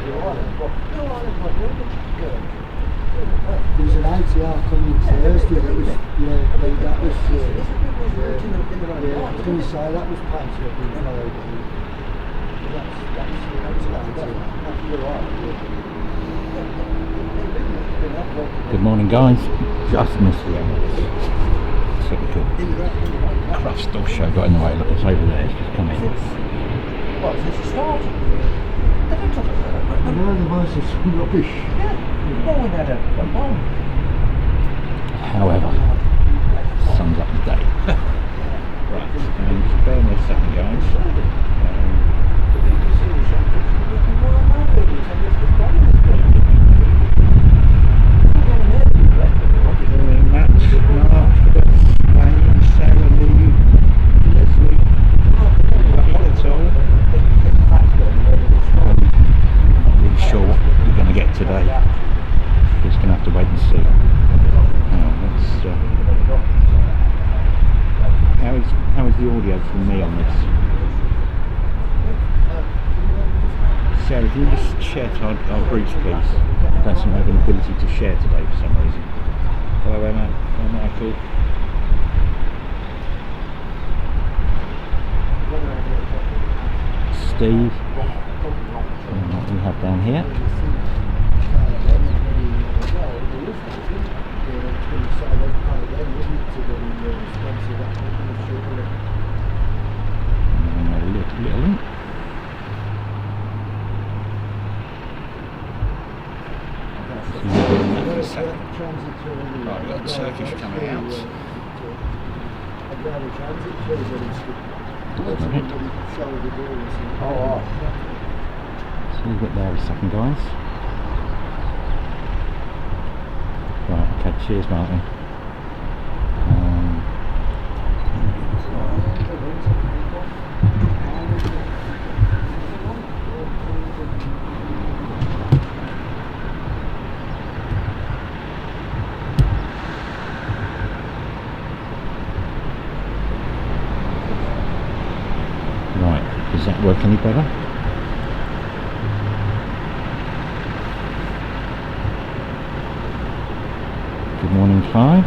There was an ITR coming Thursday that was, that was, I was going to say that was painted up in colour. Good morning, guys. Just missed the typical Crufts dog show got in the way. Look, it's over there. It's just come in. What, since it started? They don't talk about that. I know the voice is rubbish. Yeah, well, we had a bomb. However, sums up the day. Right, just bear with me a second, guys. Matt, Mark, Wayne, Sarah Lee, Leslie, that's all. Not really sure what we're going to get today. Just going to have to wait and see. How is the audio from me on this? Sarah, can you just share to our groups, please? I don't seem to have an ability to share today for some reason. Hello Emma, hello Michael. Steve, and what we have down here. And a little link. Right, we've got Turkish coming out. So we'll get there in a second, guys. Right, okay, cheers Martin. Does that work any better? Good morning, Clive.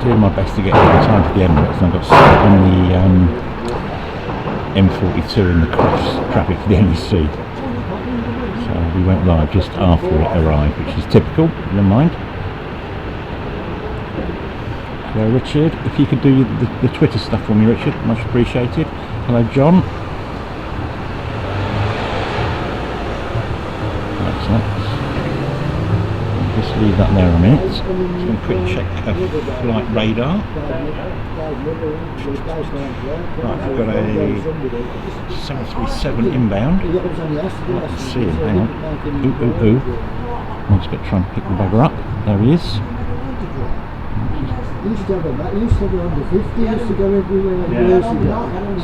Doing my best to get on time to the Emirates, and I got stuck on the M42 in the cross traffic for the NEC. So we went live just after it arrived, which is typical, never mind. Hello Richard, if you could do the Twitter stuff for me, Richard, much appreciated. Hello John. Excellent. Just leave that there a minute. Just going to quick check flight radar. Right, I've got a 737 inbound. Let's see him, hang on. Ooh. I'm just going to try and pick the bugger up. There he is.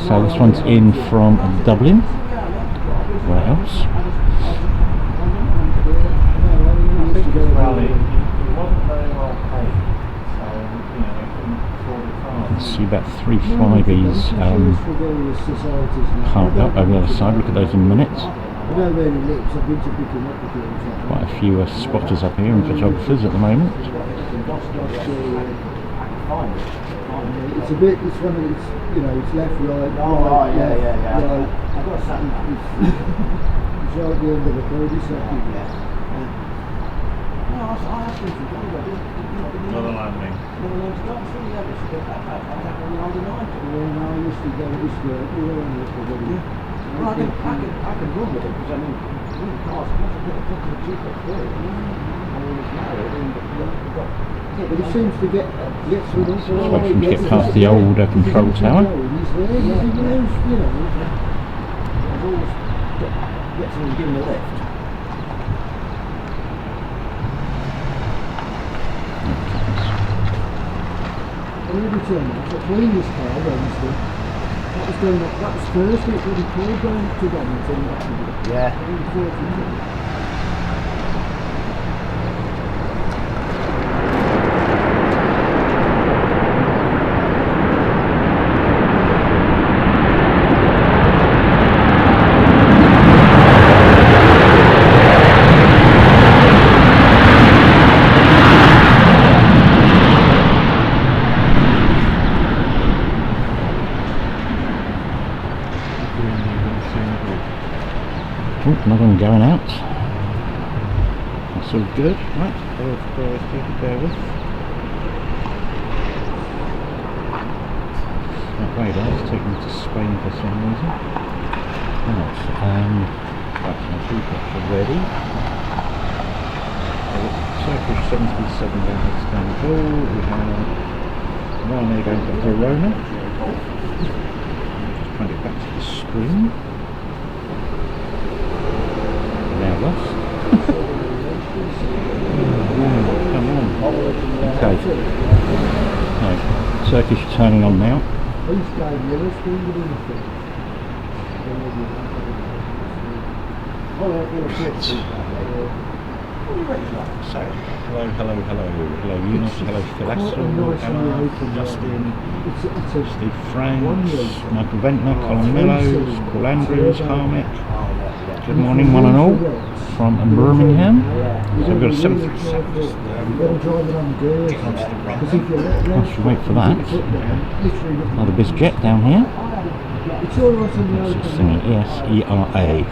So this one's in from Dublin. Where else? I see about 3 Flybees parked up over the other side. Look at those in a minute. Quite a few spotters up here and photographers at the moment. It's a bit, it's one of it's, it's left, right, right, yeah. Right. It's right at the end of the cul-de-sac. Another landing. I can run with it because I mean, cars, yeah, but he seems to get through this. Just wait for him to get past the old control tower. Gets him to give him a lift. return that. So clean this car Wednesday. That was going up, that was Thursday, it really cold going up to Donington. Yeah. Oh, another one going out. That's all good. Right, bear with. That radar's taking me to Spain for some reason. Right, right, my toolbox are ready. Turkish 737 down to Istanbul. We have Ryanair going to Verona. Just trying to get back to the screen. Now lost. Come on. Okay. Right. Turkish turning on now. So, hello Eunice, hello Phil Emma, Justin, Steve Franks, Michael Ventnor, Colin Mellows, Paul Andrews, Harmit. Good morning one and all from Birmingham. So we've got a 737. I should wait for that. Another BizJet down here. It's thingy ESERA.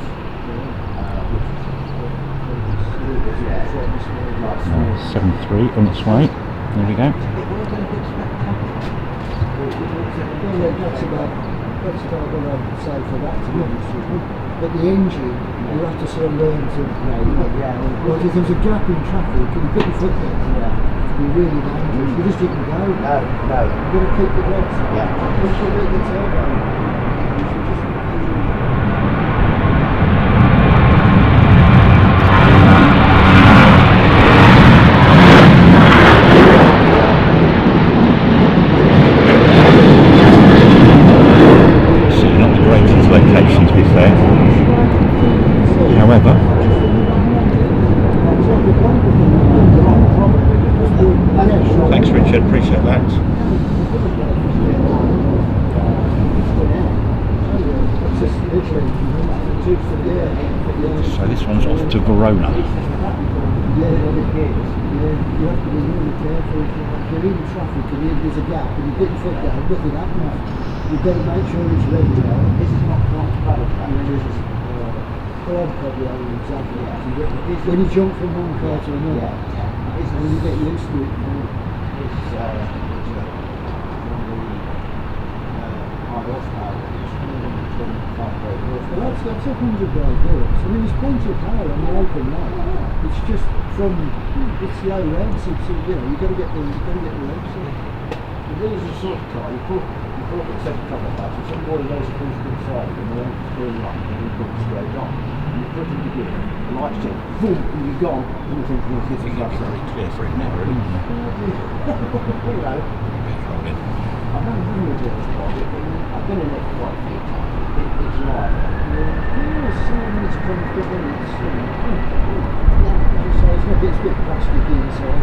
7-3 on its way. There we go. That's about what I'd say for that, to be honest with you. But the engine, you have to sort of learn to, well, if there's a gap in traffic, and you put your foot there, it can be really dangerous. You just didn't go. No. You've got to keep the legs. Push your leg the turbo. You should just... Location, to be fair. However, thanks Richard, appreciate that. So this one's off to Verona. You have to be really careful. If you're in traffic and there's a gap and you put your foot down, nothing happens. You've got to make sure it's ready now. This is not quite well, well, I'm probably only exactly that. When you jump from one car to another, it's when you get used to it. It's one of the high horsepower. Well, that's 100 brake horse. I mean, there's plenty of power on the open line. It's just from it's low revs. It's you've got to get the revs. If this is a sort of car, you put the second couple of buttons, some more of those pulls to the side, and then screw up, and you put it straight on. And you put it in gear, the lights turn, boom, and you're gone, and you think you're getting up. Very clear for it now, really. You know, I've never been with this project, but I've been in it for quite a few times. It's live. Yes, it's comfortable. It's a bit plastic inside.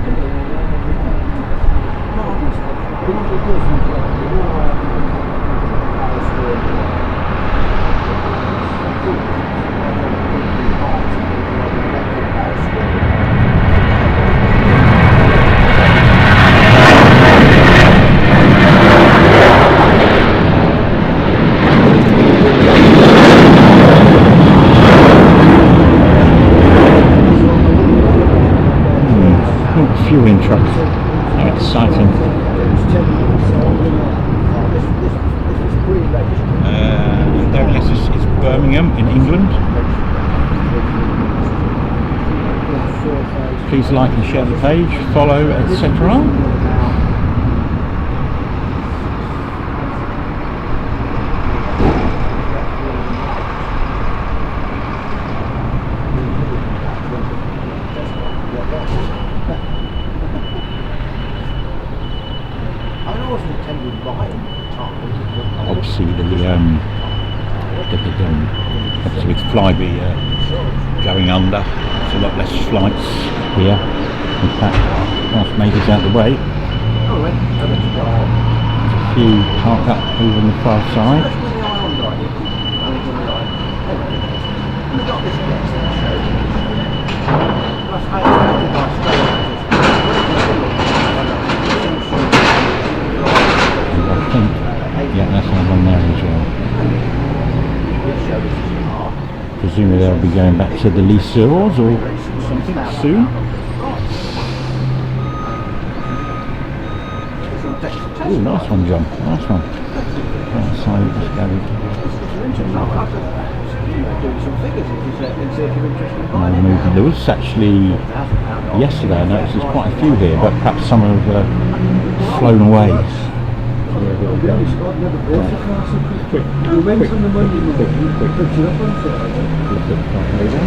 But it does the job. Fueling truck. How exciting. Yes, it's Birmingham in England. Please like and share the page, follow, etc. I mean, I wasn't Flybe going under. There's a lot less flights here. In fact, whilst Major's out the way, a few parked up over on the far side. I think, yeah, that's another one there as well. Presumably they'll be going back to the Lyceurs or something soon. Ooh, nice one, John. Nice one. Outside this garage. No movement. There was actually yesterday. I noticed there's quite a few here, but perhaps some have flown away. We went on the Monday morning, picked it up on Friday.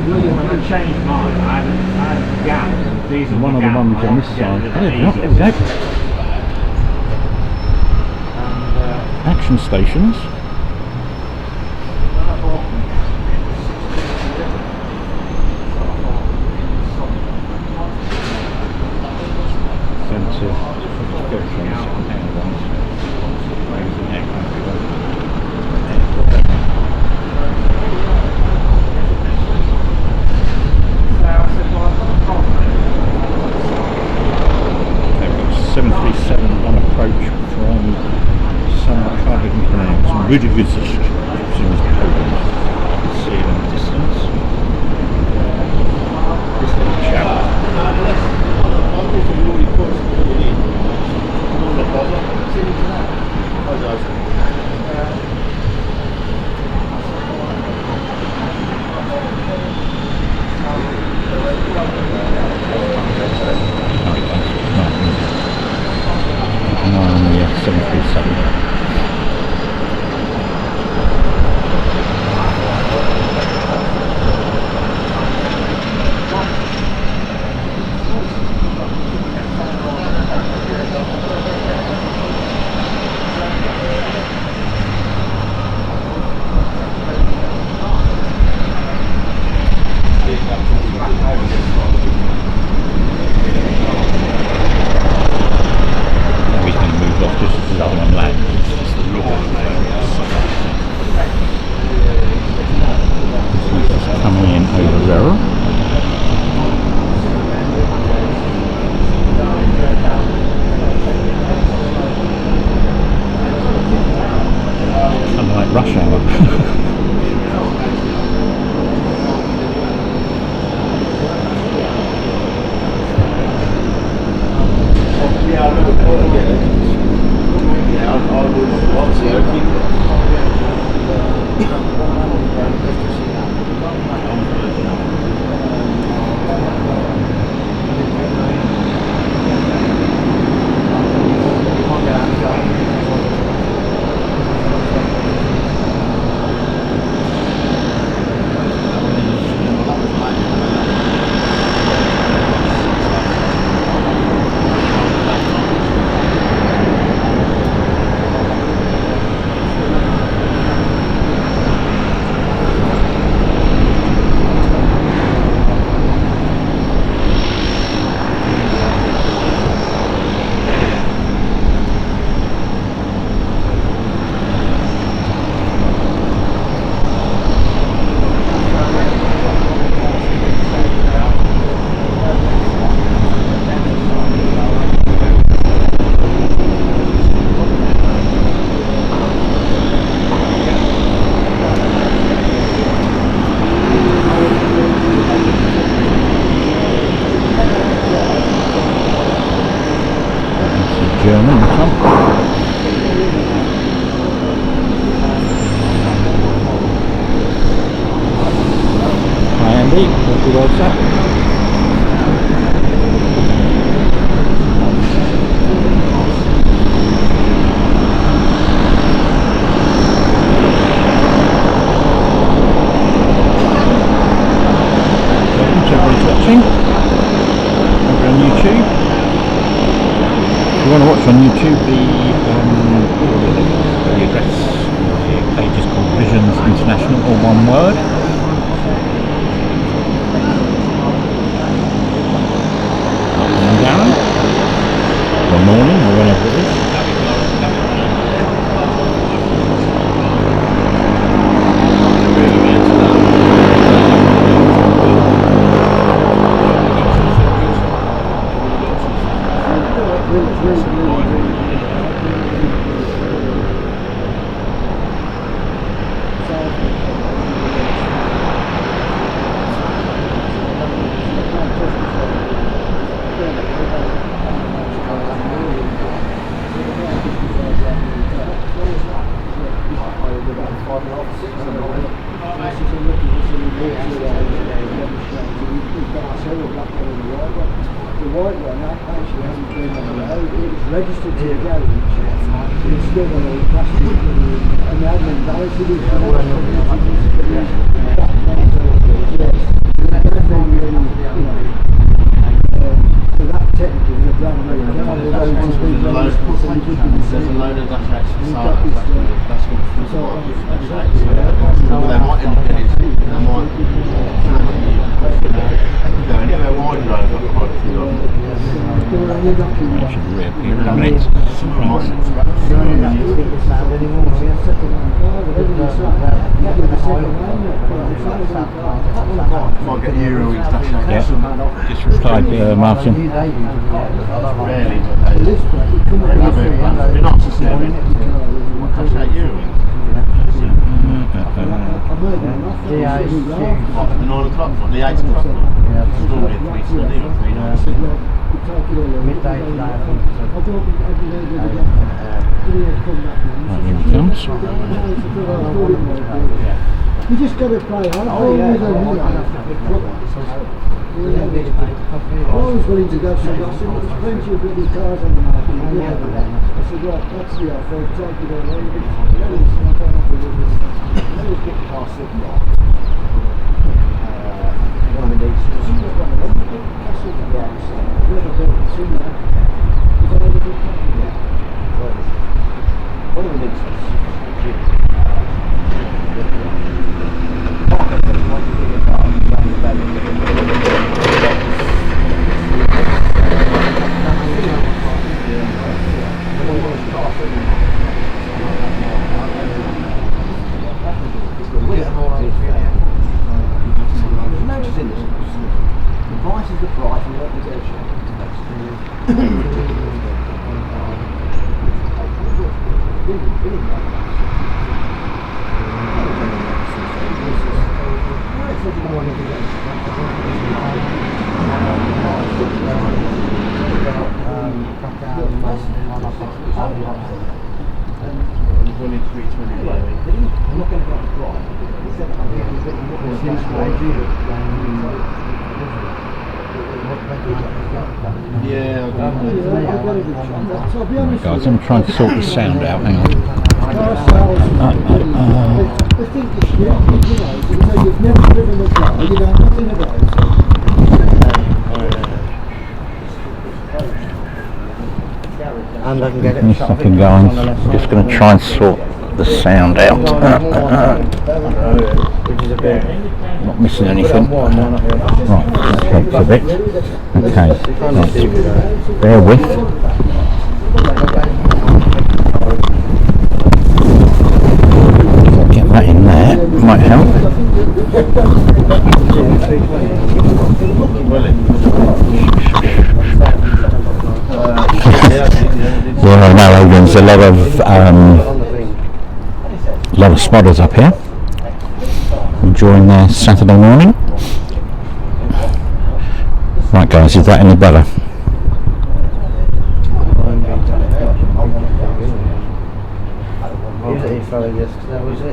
William, when I changed mine, I had gallons and diesel. One of the ones on this side. There we go. Action stations. Rudiger's Poland. See it in the distance. This little chap. No, yeah, 737. Rush hour. German, this one. Hi Andy, what's your WhatsApp? Welcome to everyone's watching over on YouTube. If you want to watch on YouTube, the address, the page is called Visions International, all one word. And Darren, or morning, or whenever it is. Registered to the garage, it's still got all the plastic and the admin balance it is so that technically is a brand new car. There's a load of dash X for sale. That's good for dash X. They might end up getting it. They might go anywhere wide road. I've quite a few of them. That should reappear in a minute. Might get Eurowings dash X. Yeah, just replied Martin. Rarely, but they're not to see them. What dash out Eurowings? What, the 9 o'clock one? The 8 o'clock one? It's normally 3:30 or 3:90. Midday today, I think. Right, here he comes. You just got to play on. I'm always willing to go somewhere. I said, there's plenty of bloody cars on the market. I said, right, that's the offer. Take it or leave it. Let us get past it now. One of the needs. Castle Grass. One of the needs. Guys, I'm trying to sort the sound out. Hang on. The thing is, you know, you've never driven a car, you know nothing about it. And I can get it. Give me a second, guys. I'm just going to try and sort the sound out. Which is a bit. Not missing anything. Right, that helps a bit. Okay, right. Bear with. Get that in there, might help. Yeah, no, there's a lot of spotters up here enjoying their Saturday morning. Right, guys, is that any better?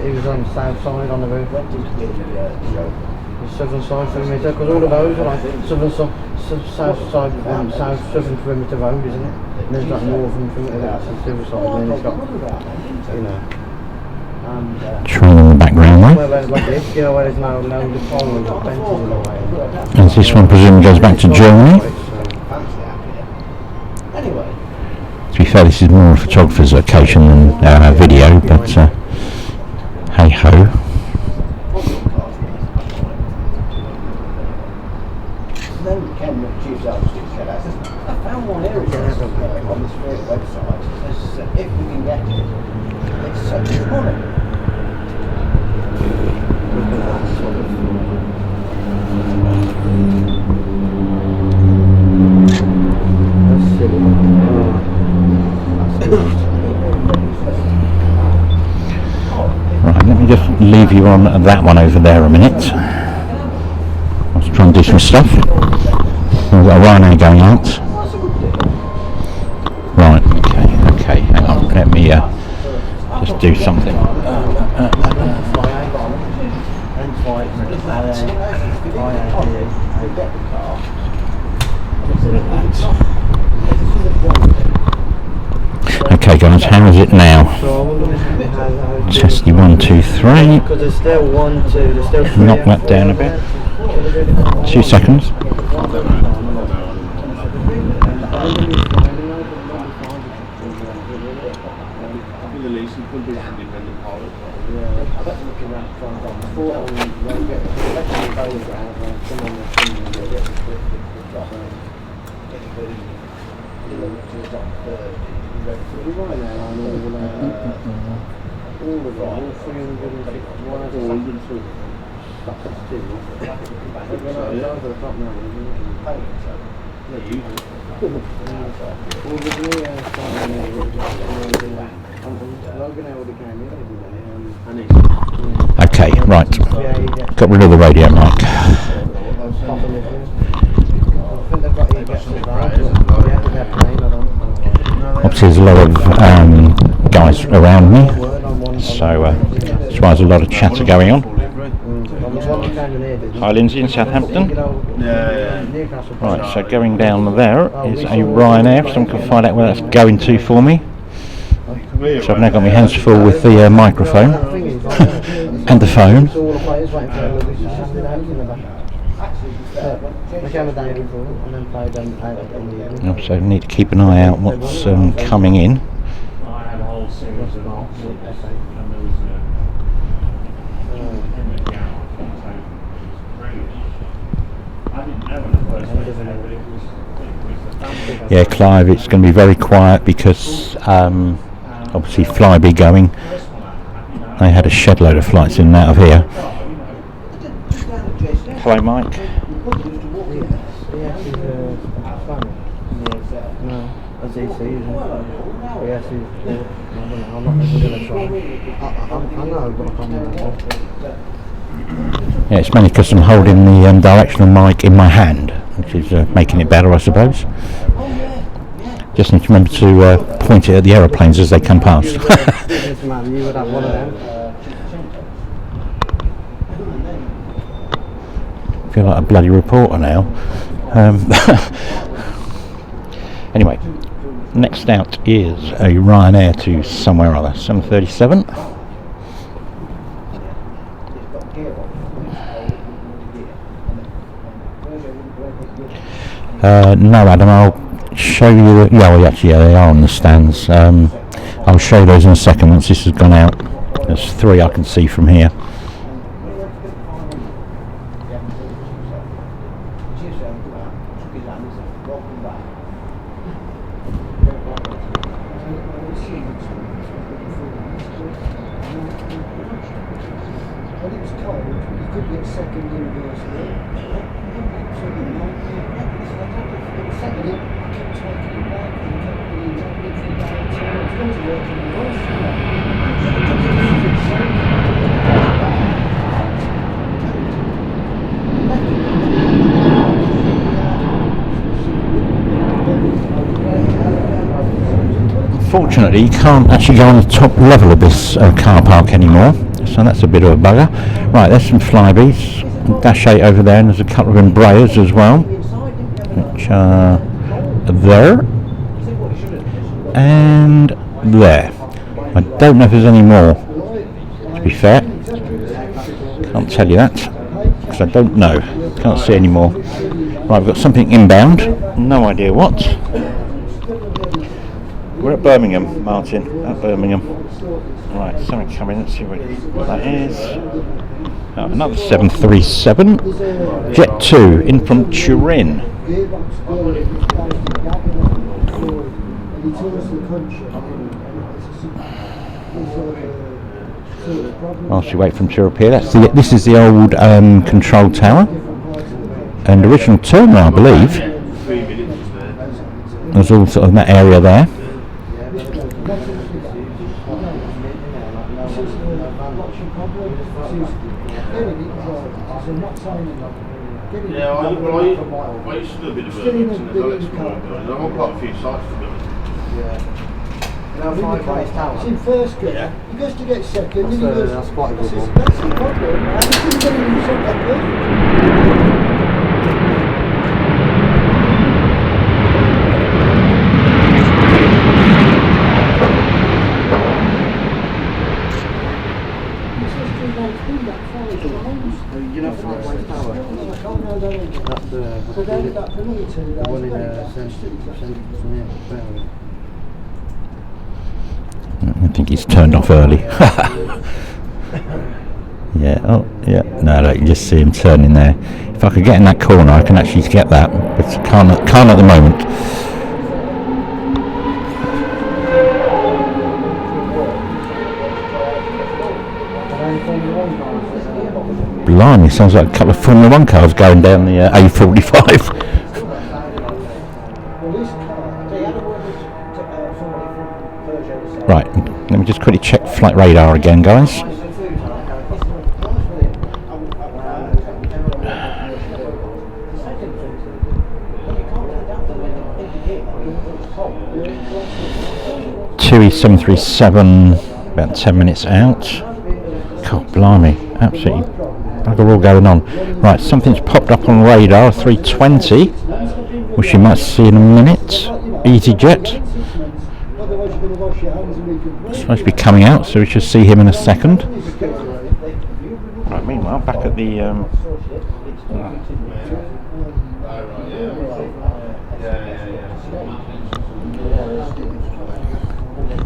He was on the south side on the roof. The southern side perimeter, because all of those are like south side, southern perimeter road, isn't it? And there's that northern perimeter, that's the silver side, and then it's got, you know. Train in the background there. Where there's no department, benches in the way. As this one presumably goes back to Germany. To be fair, this is more a photographer's occasion than video, but hey ho. then Ken Tuesday on Stitch Head. I found one here on this website. It says if we can get it, it's such money. Right, let me just leave you on that one over there a minute. I was trying to do some stuff. We've got a Ryanair going out. Right, okay, hang on, let me just do something. Okay guys, how is it now? Testy 1, 2, 3. Because there's still 1, 2, there's still 3. Knock that down a bit. 2 seconds. Okay, right. Got rid of the radio mic. Obviously there's a lot of guys around me, so that's why there's a lot of chatter going on. Hi Lindsay in Southampton. Right, so going down there is a Ryanair, if someone can find out where that's going to for me. So I've now got my hands full with the microphone and the phone. So I need to keep an eye out what's coming in. Yeah, Clive, it's going to be very quiet because obviously Flybe going. They had a shed load of flights in and out of here. Hello, Mike. Yeah, it's mainly because I'm holding the directional mic in my hand, which is making it better, I suppose. Just need to remember to point it at the aeroplanes as they come past. I feel like a bloody reporter now. Anyway, next out is a Ryanair to somewhere or other, 737. No, Adam, I'll show you. Yeah, they are on the stands. I'll show those in a second once this has gone out. There's 3 I can see from here. Unfortunately, you can't actually go on the top level of this car park anymore, so that's a bit of a bugger. Right, there's some Flybys, Dash 8 over there, and there's a couple of Embraers as well, which are there, and there. I don't know if there's any more, to be fair. Can't tell you that, because I don't know. Can't see any more. Right, we've got something inbound, no idea what. We're at Birmingham, Martin, at Birmingham. Right, something coming, let's see what that is. Another 737. Jet 2 in from Turin. Whilst you wait from to repair, this is the old control tower and original terminal, I believe. There's all sort of in that area there. Yeah, I used to do a bit of Birmingham as well, exploring Birmingham. I'm on quite a few sites for Birmingham. It's in first gear. Yeah. He goes to get second, and he goes. That's quite a good one. That's the problem. I didn't get any second. You know, Five Ways Tower. That's the one in I think he's turned off early. Yeah, oh, yeah. No, you just see him turning there. If I could get in that corner, I can actually get that, but I can't at the moment. Blimey, sounds like a couple of Formula 1 cars going down the A45. Right, let me just quickly check flight radar again, guys. TUI 737, about 10 minutes out. God, blimey, absolutely bugger all going on. Right, something's popped up on radar, 320, which you might see in a minute. EasyJet. Supposed to be coming out, so we should see him in a second. Right, meanwhile, back at the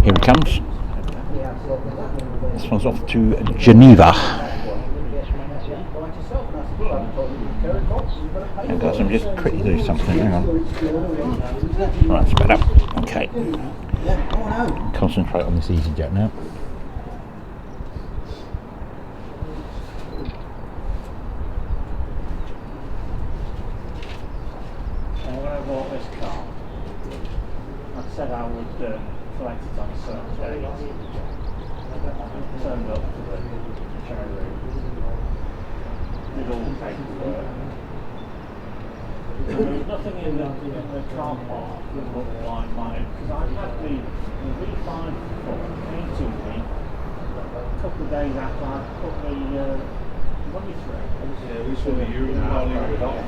here he comes. This one's off to Geneva. And guys, I'm just quickly do something. Hang on. Right, sped up. Okay. Concentrate on this EasyJet now. When I bought this car, I said I would collect it on a certain day. I turned up to the showroom, did all the paperwork. There was nothing in the car park that looked like mine, because I had the V5 came to me a couple of days after I put the money through. Yeah, we saw the Euro Rally with that.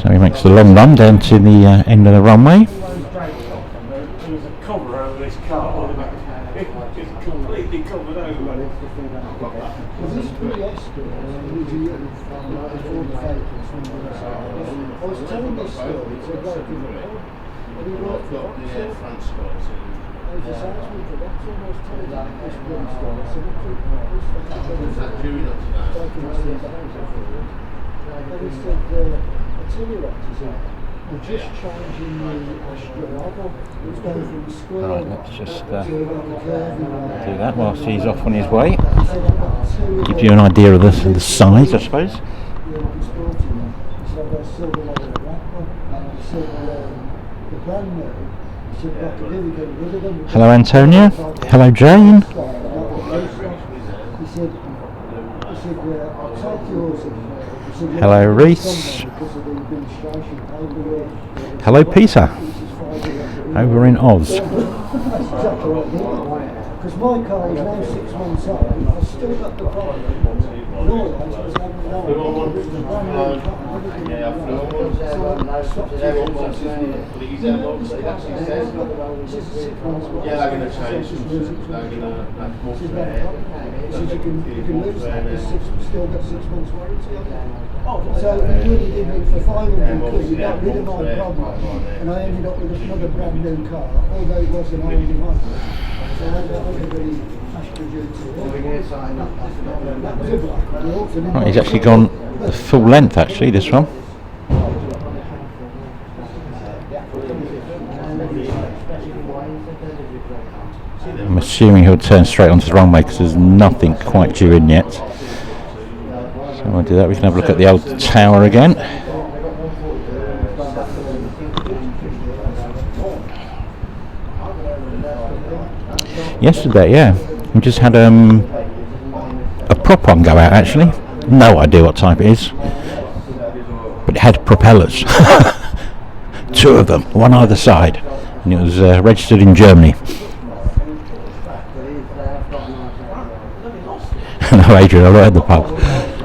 So he makes the long run down to the end of the runway. There was a cover over this car. It was just completely covered over. Was this pre-Esther? I was telling this story to a bloke in the pub, and he worked for Vauxhall. France Scots. He's a salesman for Vauxhall, and I was telling him this bloke story. I said, Was that Dewey not taking us to the house, and he said, I tell you what, he said, we're just changing the Astra model. It's going from the square. Right, let's just to the curvy do that whilst he's off on his way. Give you an idea of the size, I suppose. Hello, Antonia. Hello, Jane. Hello, Reese. Hello, Peter. Over in Oz. Because my car is now 6 months old, I've still got the problem. Yeah, they're going to change some things. They're going to move to there. You can lose that. Still got 6 months warranty on it. So it really did me for 500 quid. You got rid of my problem, and I ended up with another brand new car, although it was an old one. So I had really cash produced. That was a black one. Right, he's actually gone the full length actually, this one. I'm assuming he'll turn straight onto the runway because there's nothing quite due in yet. So I'll do that. We can have a look at the old tower again. Yesterday, yeah, we just had a prop on go out actually. No idea what type it is, but it had propellers. 2 of them, one either side, and it was registered in Germany. No, Adrian, I'm not at the pub.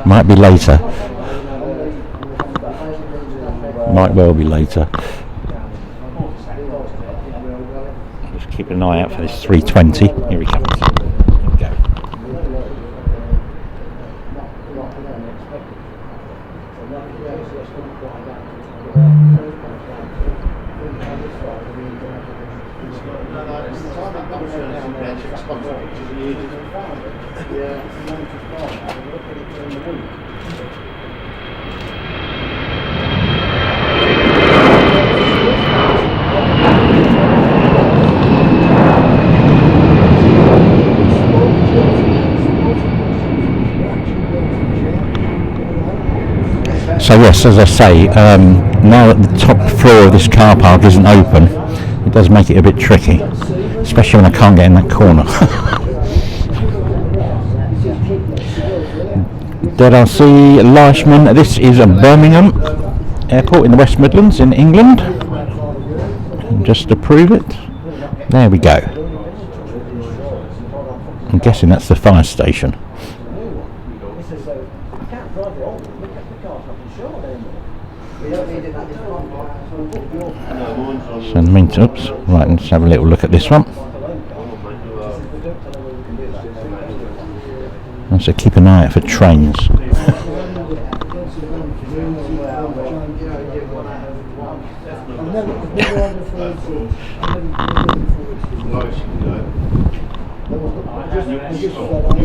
Might be later. Might well be later. Just keep an eye out for this 320. Here he comes. Here we go. So yes, as I say, now that the top floor of this car park isn't open, it does make it a bit tricky, especially when I can't get in that corner. DRC Leishman, this is a Birmingham airport in the West Midlands in England. And just to prove it, there we go. I'm guessing that's the fire station. So oops, right, let's have a little look at this one. And so keep an eye out for trains.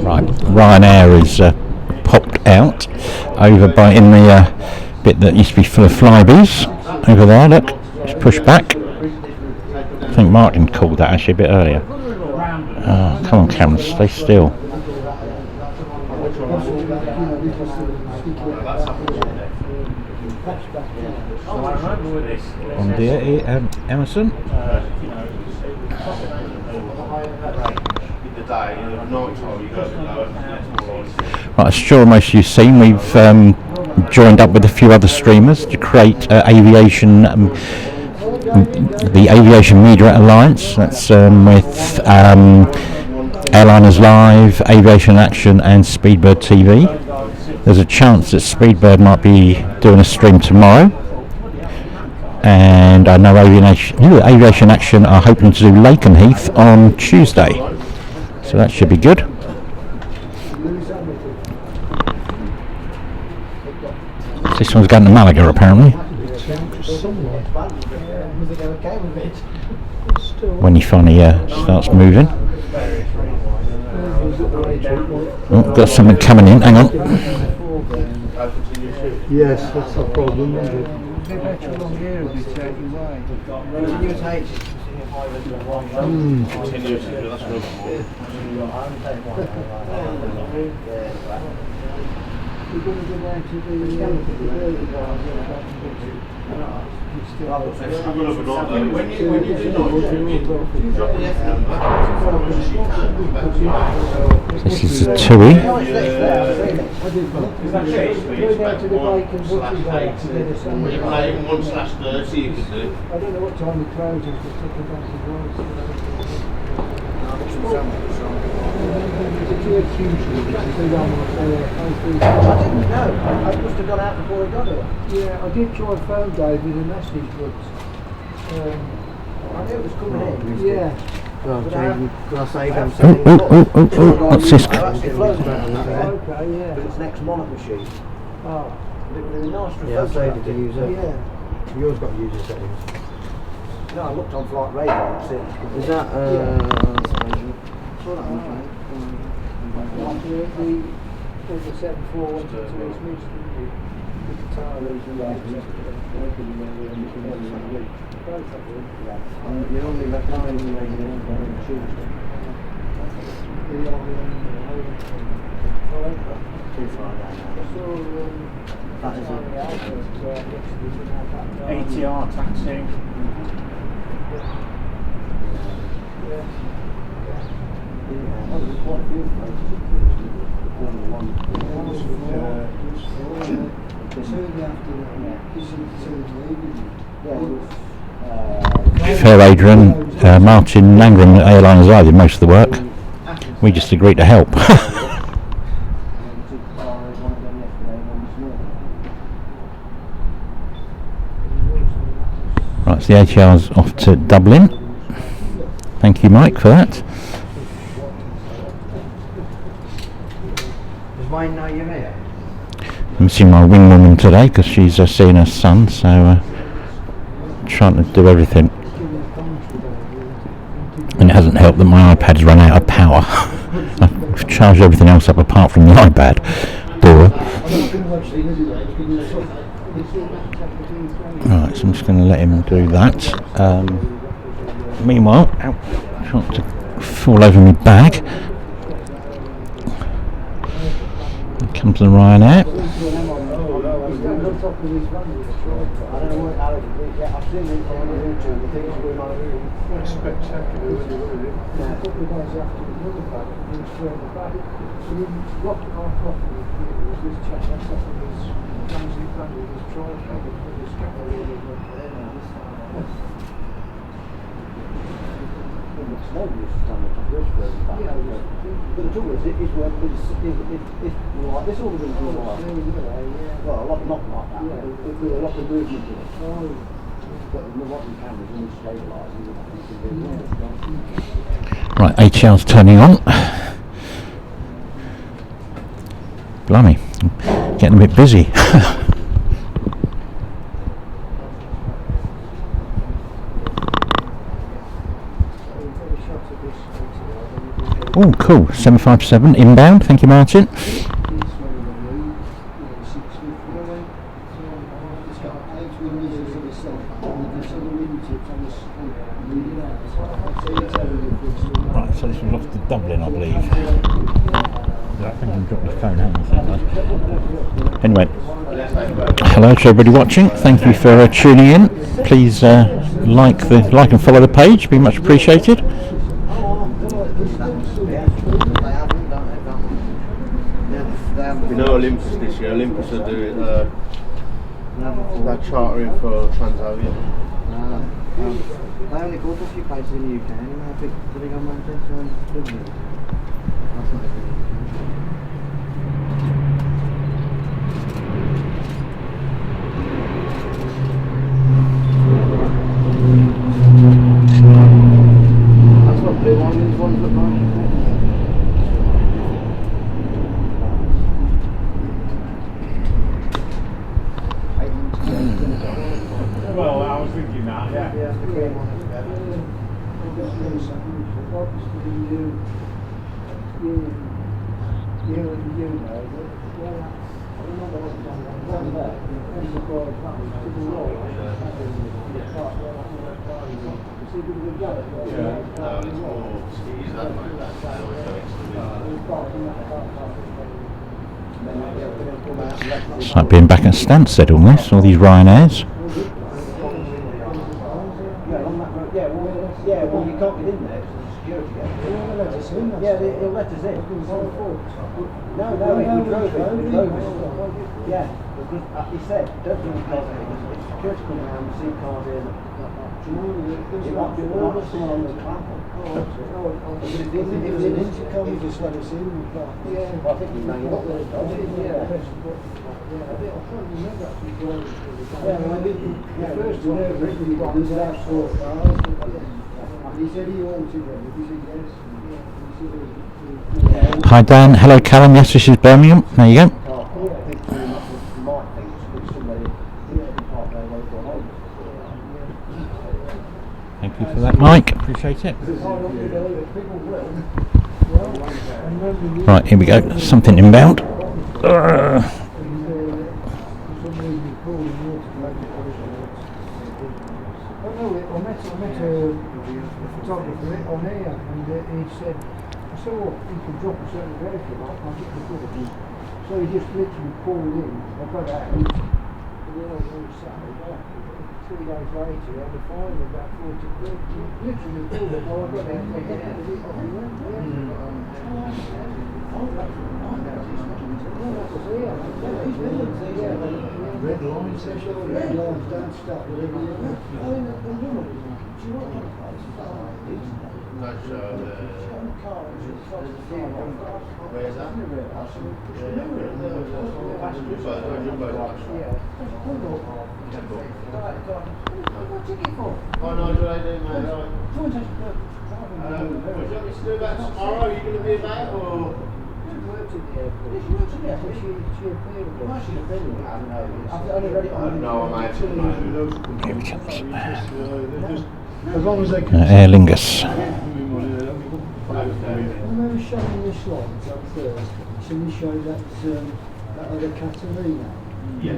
Right, Ryanair is popped out over by in the bit that used to be full of Flybees. Over there, look, it's pushed back. I think Martin called that actually a bit earlier. Oh, come on, Cameron, stay still. Bon dia, Emerson. Right, as sure most of you've seen, we've joined up with a few other streamers to create aviation, the Aviation Media Alliance. That's with Airliners Live, Aviation Action and Speedbird TV. There's a chance that Speedbird might be doing a stream tomorrow, and I know Aviation Action are hoping to do Lakenheath on Tuesday, so that should be good. This one's going to Malaga apparently. When he finally starts moving. Oh, got something coming in, hang on. Yes, that's the problem, isn't it? We're going to go down to This is a TUI. I don't know what time the clouds is, but it's usually because they don't want to I didn't know. I must have gone out before he got here. Yeah, I did try and phone David a message, but I knew it was coming in. yeah. Well, changing, could I save them? What's this? I've actually flown that there, Okay, yeah. but it's next monarch machine. Oh, It would be nice to Yeah, I saved it to photograph use it. yeah. Yours got user settings. No, I looked on flight radar and see. Is that, The 741 to his missed, the guitar is You only left mine on Tuesday. Too far down now. That is it. ATR taxi. Yeah, there's quite a few places. Fair Adrian, Martin Langren Airlines I did most of the work. We just agreed to help. Right, so the ATR's off to Dublin. Thank you, Mike, for that. does Wayne know you're here? I'm seeing my wing woman today because she's seeing her son, so trying to do everything. And it hasn't helped that my iPad's run out of power. I've charged everything else up apart from the iPad. Right, so I'm just going to let him do that. Meanwhile, trying to fall over my bag. Here comes the Ryanair. But the trouble is, it is worth if like this all the way through well, a lot not like that. There'd be a lot of movement in it. But with modern cameras and stabilising, Right, ATR's turning on. Blimey, getting a bit busy. Oh, cool. 757 inbound. Thank you, Martin. Right, so this was off to Dublin, I believe. I think I dropped the phone. Hang on a second. Anyway, hello to everybody watching. Thank you for tuning in. Please like and follow the page. Be much appreciated. You know Olympus this year, Olympus are doing they're chartering for Transavia. They only go to a few places in the UK anyway. I think they go Manchester and Dublin. That's not a good That's not blue one, these ones look nice. Well, I was thinking that, yeah. Yeah, the green one. It's like being back at Stansted, all this, all these Ryanairs. Yeah, well, you can't get in there. It's a security gate. Yeah, he'll let us in. No, we drove it. Yeah, he said, don't bring the car in. security come around and see cars here that Do you know, it might be someone on the clapper. it was an intercom, he just let us in. Yeah, I think he rang up there. The first one ever written, he was about 4 cars. And he said he wanted them. He said yes. Hi Dan, hello Callum, yes this is Birmingham, there you go. Thank you for that Mike, appreciate it. Right, here we go, something inbound. I met a photographer on here, and he said, I said, well, you can drop a certain vehicle, I'll get the good. So he just literally pulled in, I got out, and then I was on Saturday, 3 days later, I had a fine of about 40 quid. Literally pulled it, well, I got out, I got it off and went, Red lines, red lines don't stop with every year. Where's that? Oh no, do I do, mate? Would you want me to do that tomorrow? Are you going to be about or? No, I'm actually. Here we go. As long as they Aer Lingus. When they were showing this lines on Thursday, somebody showed that other Catalina. Yeah.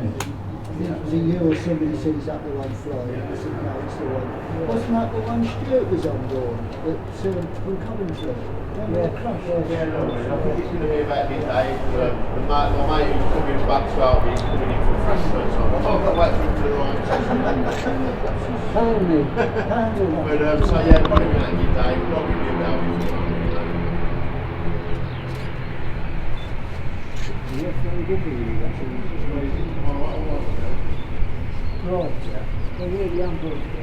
I think it was a you or somebody said, is that the one flying? I said, no, it's the one. Wasn't that the one Stuart was on board from Coventry? Remember the crash? I think it's going to be about midday. My mate who's coming back 12, he's coming in from Preston, so I've got to wait for him to arrive. Pound me. But so yeah, probably about midday, probably be about midday. Right, they're really unbelievable.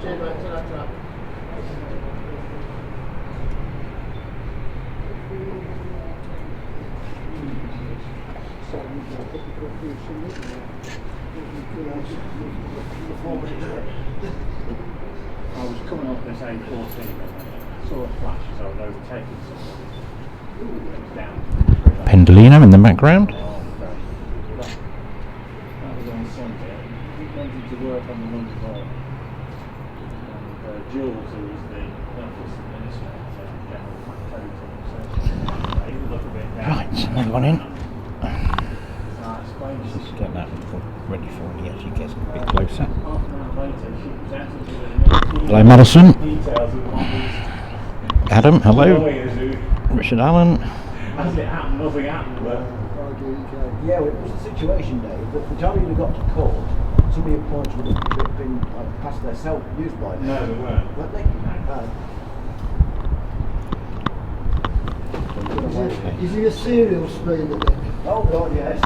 Cheers, mate. Ta-ra. I was coming up this A14 and saw a flash as I was overtaking someone. It was down. Pendolino in the background. Oh, very good. That was on Sunday. He wanted to work on the Monday morning. And Jules, who was the office administrator, general factotum, said, he would look a bit down. Right, another one in. So I explained to Let's get that ready for when he actually gets a bit closer. half an hour later, she presented with Hello Madison. details of what was Adam, hello. going as Richard Allen. as it happened, nothing happened, but Yeah, well, it was the situation, Dave, that the time you got to court, somebody had points would have been past their self-use by now. no, they weren't. Weren't they? Is he a serial speeder then? Oh God, yes.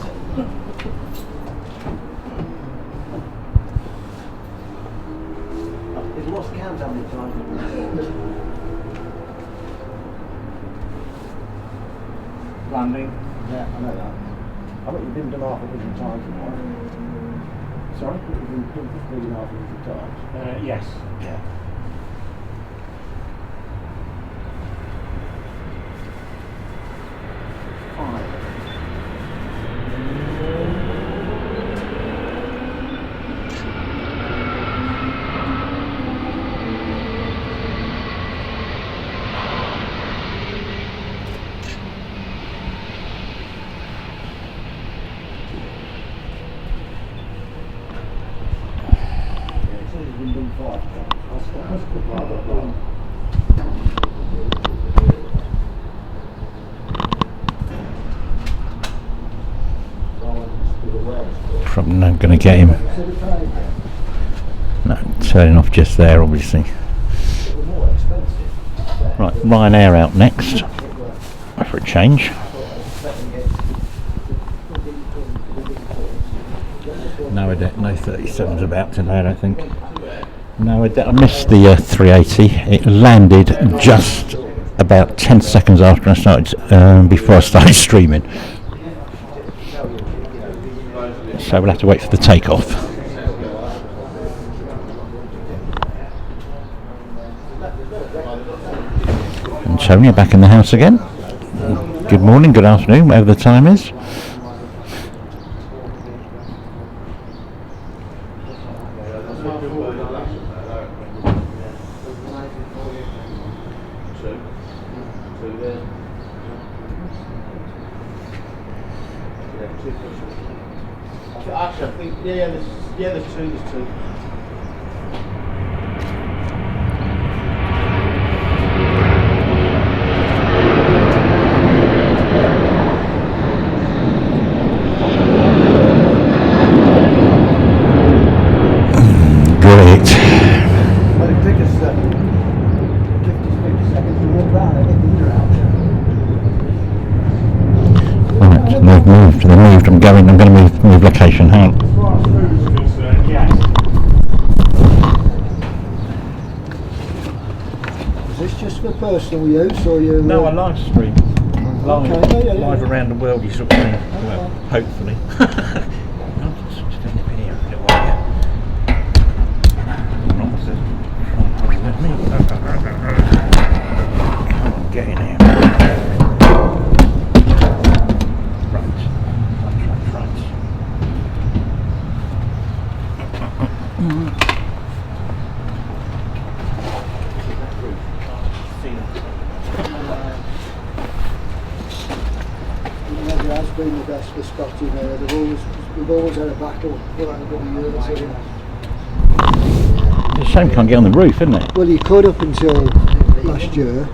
He's lost count how many times. Landing. Yeah, I know that. I bet you've been done half a dozen times in one. Sorry? You've been done 15 half a dozen times. Yes. Yeah. Probably not going to get him. No, turning off just there, obviously. Right, Ryanair out next for a change. No, no 37s about today, I don't think. No, I missed the 380. It landed just about 10 seconds after I started, before I started streaming. So we'll have to wait for the takeoff. And Tony back in the house again. Good morning, good afternoon, whatever the time is. Actually, I think, there's two. Great. Well, it took us 50 seconds to walk round and get the ear out. Right, they've moved. I'm going to move location. Hang on. Is this just for personal use or you? No, I live stream. Live, Okay, yeah. live around the world, you sort of thing. Well, hopefully. I'm just going to nip in here a little while. Let me. Come on, get in here. Never has been the best for spotting there. We've always had a battle for a couple of years. It's a shame you can't get on the roof, isn't it? Well, you could up until last year.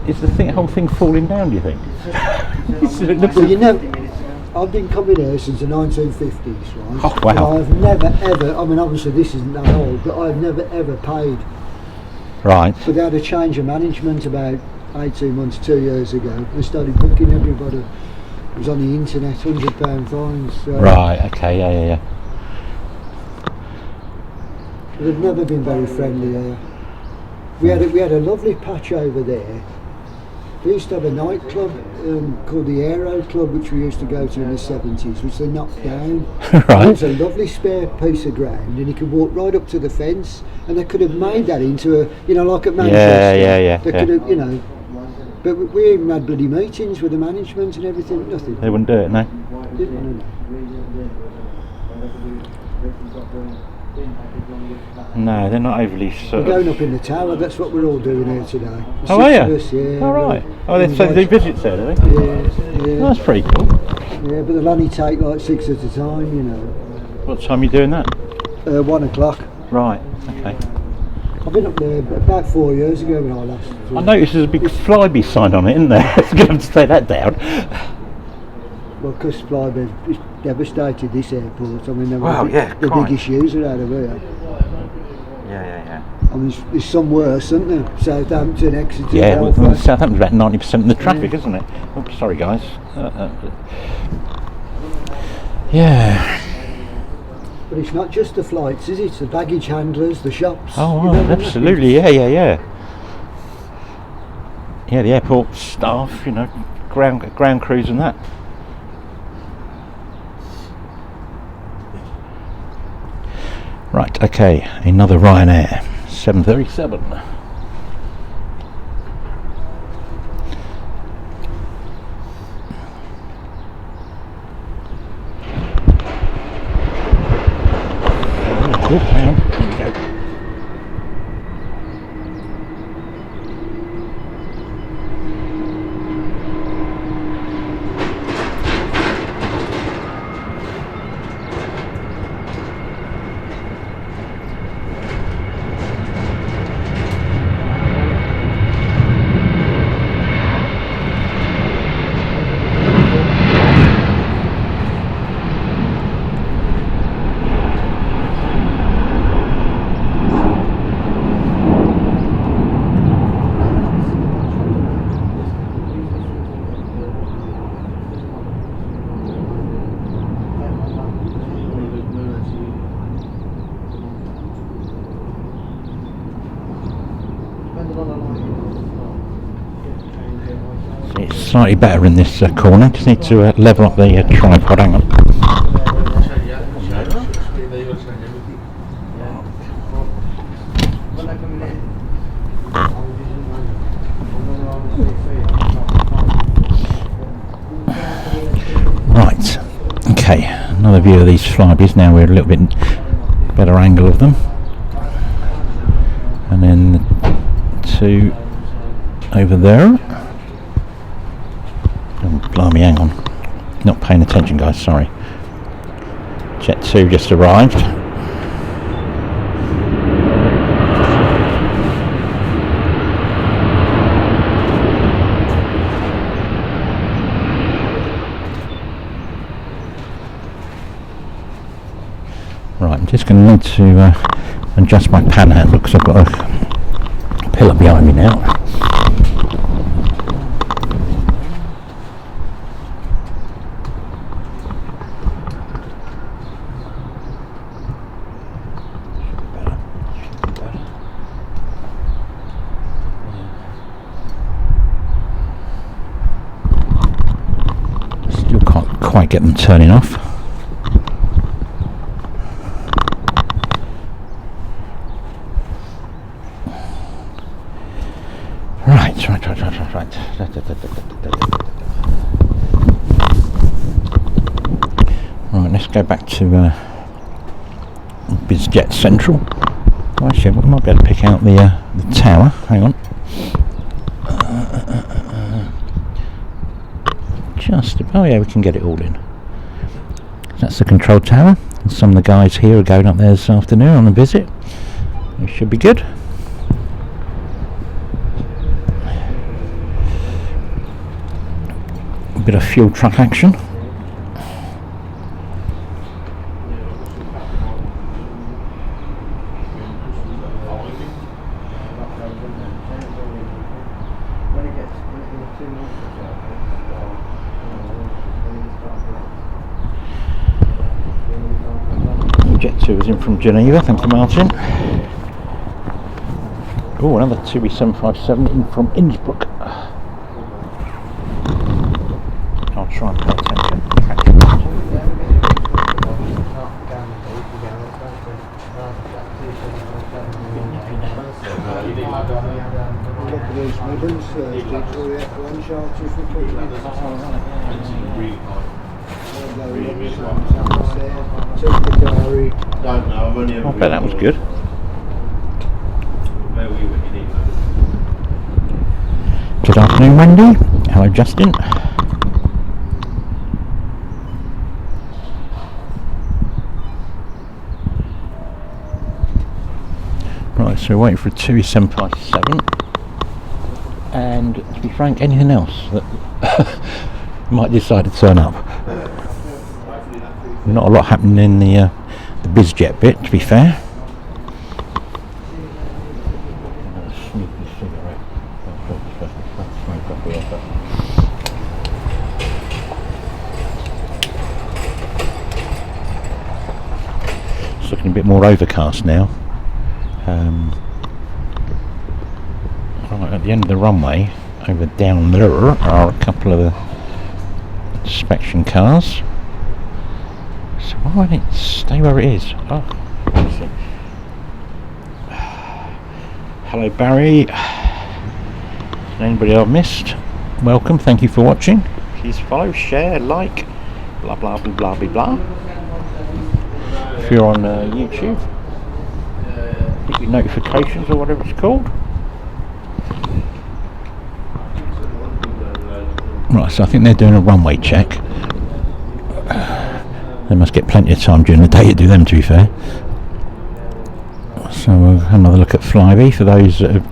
Is the whole thing falling down, do you think? It looks Well, you know, I've been coming here since the 1950s, right? Oh, wow. And I've never ever, I mean obviously this isn't that old, but I've never ever paid. right. But they had a change of management about 18 months, 2 years ago. They started booking everybody. It was on the internet, £100 fines. So Right, okay, yeah. They've never been very friendly here. We had a lovely patch over there. We used to have a nightclub called the Aero Club, which we used to go to in the 70s, which they knocked down. Right. It was a lovely spare piece of ground, and you could walk right up to the fence, and they could have made that into a, like at Manchester. Yeah. They could have, but we even had bloody meetings with the management and everything. Nothing. They wouldn't do it, no? Didn't want to know. No, they're not overly sort We're of... going up in the tower. That's what we're all doing here today. The Oh, are six you? of us, yeah. All right. we're- Oh, they do visits there, do they? Yeah. Oh, that's pretty cool. Yeah, but they'll only take like 6 at a time, What time are you doing that? 1 o'clock. Right, okay. I've been up there about 4 years ago when I last. I noticed there's a big Flybe sign on it, isn't there? It's going to have to take that down. Well, because Flybe has devastated this airport. I mean, they're Wow, yeah, the quite. biggest user out of here. Yeah. I mean, there's some worse, isn't there? Southampton, Exeter, Yeah, well, Belfast. Southampton's about 90% of the traffic, isn't it? Oh, sorry, guys. Yeah. But it's not just the flights, is it? It's the baggage handlers, the shops. Oh, you right, know, absolutely, yeah. Yeah, the airport staff, ground crews and that. Right, okay, another Ryanair, 737. Oh, hang on, here we go. slightly better in this corner. Just need to level up the tripod. Hang on. Right. Okay. Another view of these Flybees. Now we're a little bit better angle of them. And then 2 over there. Oh, blimey, hang on. Not paying attention, guys, sorry. Jet 2 just arrived. Right, I'm just going to need to adjust my panhandle because I've got a pillar behind me now. Still can't quite get them turning off. Right. Right, let's go back to BizJet Central. Actually, we might be able to pick out the tower. Hang on. Just about, oh yeah, we can get it all in. That's the control tower. And some of the guys here are going up there this afternoon on a visit. It should be good. Bit of fuel truck action. Jet 2 is in from Geneva, thank you Martin. Oh, another 2B757 in from Innsbruck. I'll try and pay attention. Look at these ribbons, Victoria F1 charters for I bet that was good. Good afternoon, Wendy. Hello, Justin. Right, so we're waiting for a 2E757, and to be frank, anything else that might decide to turn up. Not a lot happening in the BizJet bit, to be fair. It's looking a bit more overcast now. Right at the end of the runway, over down there are a couple of inspection cars. So why won't it stay where it is? Oh, let's see. Hello Barry. Anybody I've missed? Welcome, thank you for watching. Please follow, share, like, blah blah blah blah blah blah. If you're on YouTube, hit your notifications or whatever it's called. Right, so I think they're doing a runway check. They must get plenty of time during the day to do them, to be fair. So we'll have another look at Flybe for those that have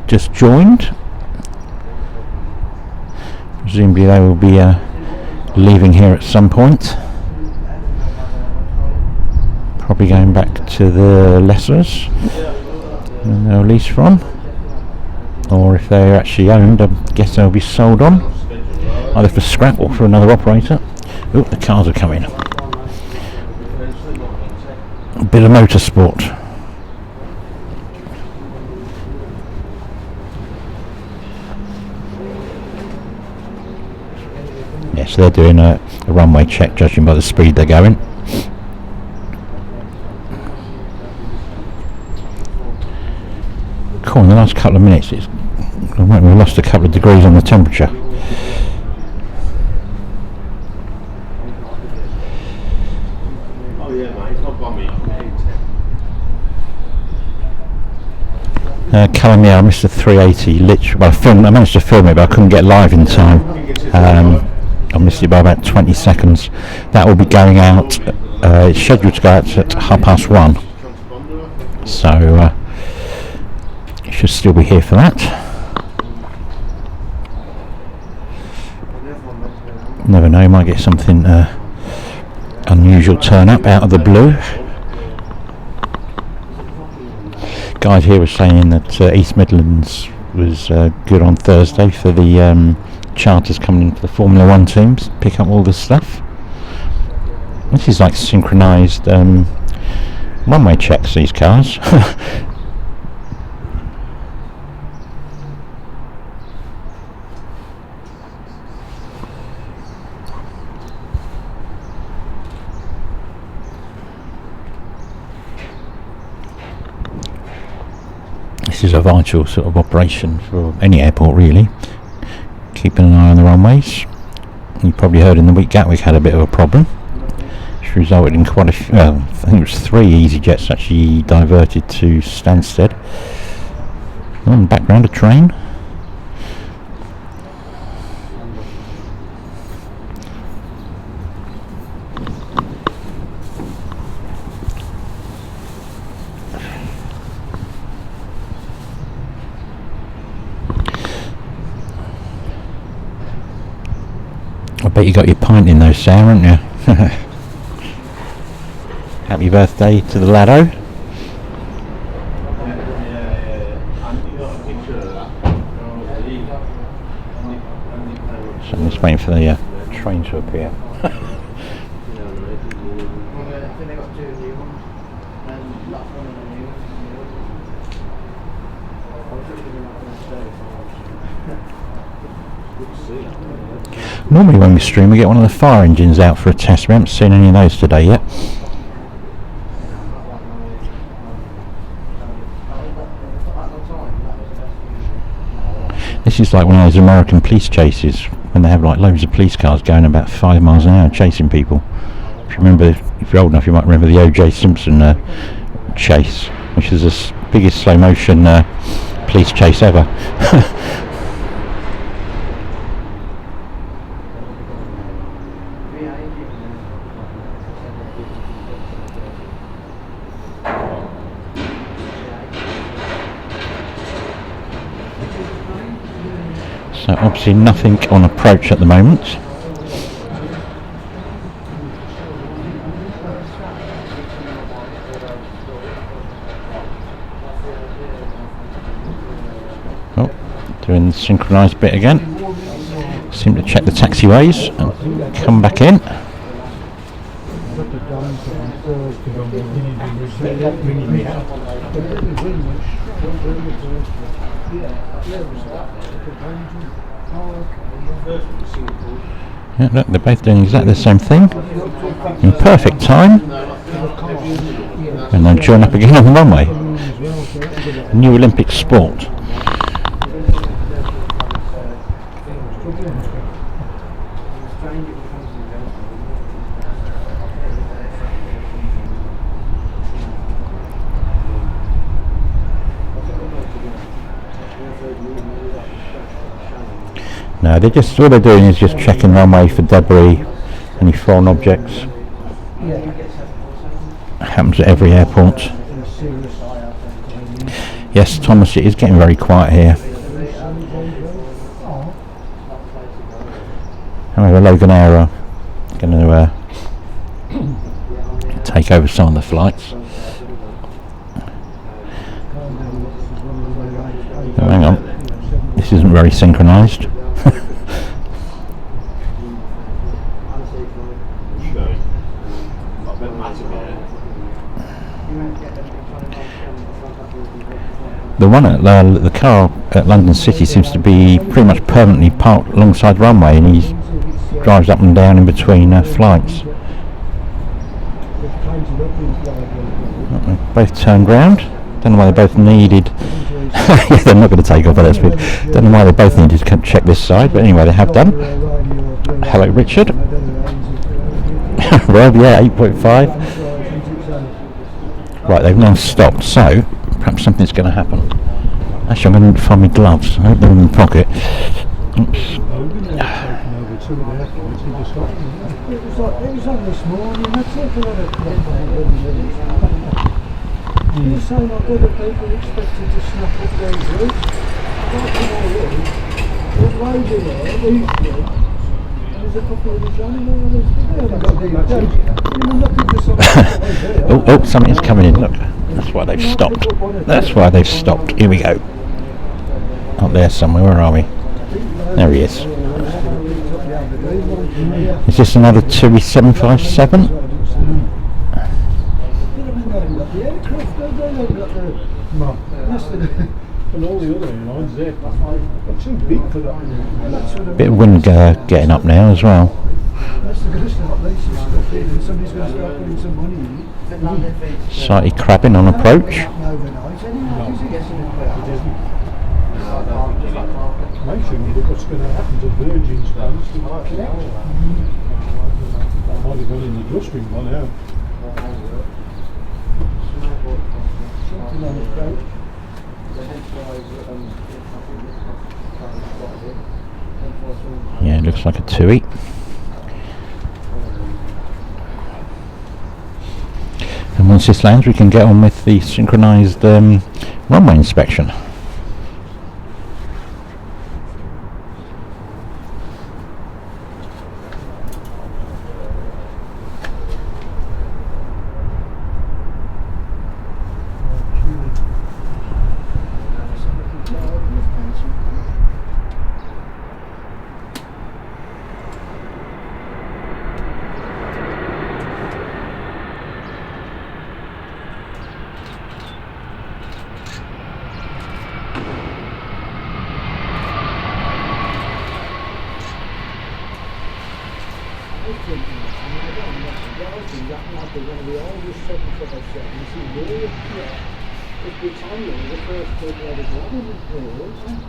just joined. Presumably they will be leaving here at some point. Probably going back to the lessors and they'll lease from. Or if they're actually owned, I guess they'll be sold on. Either for scrap or for another operator. Oh, the cars are coming. A bit of motorsport. So they're doing a runway check, judging by the speed they're going. Cool, in the last couple of minutes we've lost a couple of degrees on the temperature. Oh yeah, mate, it's not bummy. Calamere, I missed the 380. Literally, well, I managed to film it, but I couldn't get live in time. I missed it by about 20 seconds. That will be going out. It's scheduled to go out at 1:30. So you should still be here for that. Never know, might get something unusual turn up out of the blue. Guys here was saying that East Midlands was good on Thursday for the charters coming into the Formula 1 teams, pick up all this stuff. This is like synchronised runway checks, these cars. This is a vital sort of operation for any airport, really, keeping an eye on the runways. You probably heard in the week Gatwick had a bit of a problem, which resulted in quite a few, well, I think it was 3 EasyJets actually diverted to Stansted. In the background, a train. I bet you got your pint in those, Sarah, haven't you? Happy birthday to the laddo. So I'm just waiting for the train to appear. Normally when we stream we get one of the fire engines out for a test. We haven't seen any of those today yet. This is like one of those American police chases when they have like loads of police cars going about 5 miles an hour chasing people. If you remember, if you're old enough, you might remember the O.J. Simpson chase, which is the biggest slow motion police chase ever. So obviously nothing on approach at the moment. Oh, doing the synchronised bit again. Seem to check the taxiways and come back in. Yeah, look, they're both doing exactly the same thing in perfect time, and then join up again on the runway. New Olympic sport. No, they're just, all they're doing is just checking the runway for debris, any foreign objects. Happens at every airport. Yes, Thomas, it is getting very quiet here. However, Logan Air are going to take over some of the flights. Oh, hang on, this isn't very synchronised. The one at the car at London City seems to be pretty much permanently parked alongside the runway, and he's drives up and down in between flights. Both turned round. Don't know why they both needed. Yeah, they're not going to take off, but that's good. Don't know why they both needed to check this side, but anyway, they have done. Hello, Richard. Well, yeah, 8.5. Right, they've now stopped, so perhaps something's going to happen. Actually, I'm going to find my gloves. I hope they're in my pocket. Oops. It was on this morning, I took a lot of You're saying like other people expected to snap up those routes. There's loads in there, there's a couple of the Johnny Oh, something's coming in, look. That's why they've stopped. That's why they've stopped. Here we go. Up there somewhere, where are we? There he is. Is this another 2E757? And all the other airlines, they're too big for that. Bit of wind getting up now as well. Slightly crabbing on approach. Make sure you look what's going to happen to Virgin's planes. Might have gone in the dustbin by now. Yeah, it looks like a 2E. And once this lands, we can get on with the synchronised runway inspection.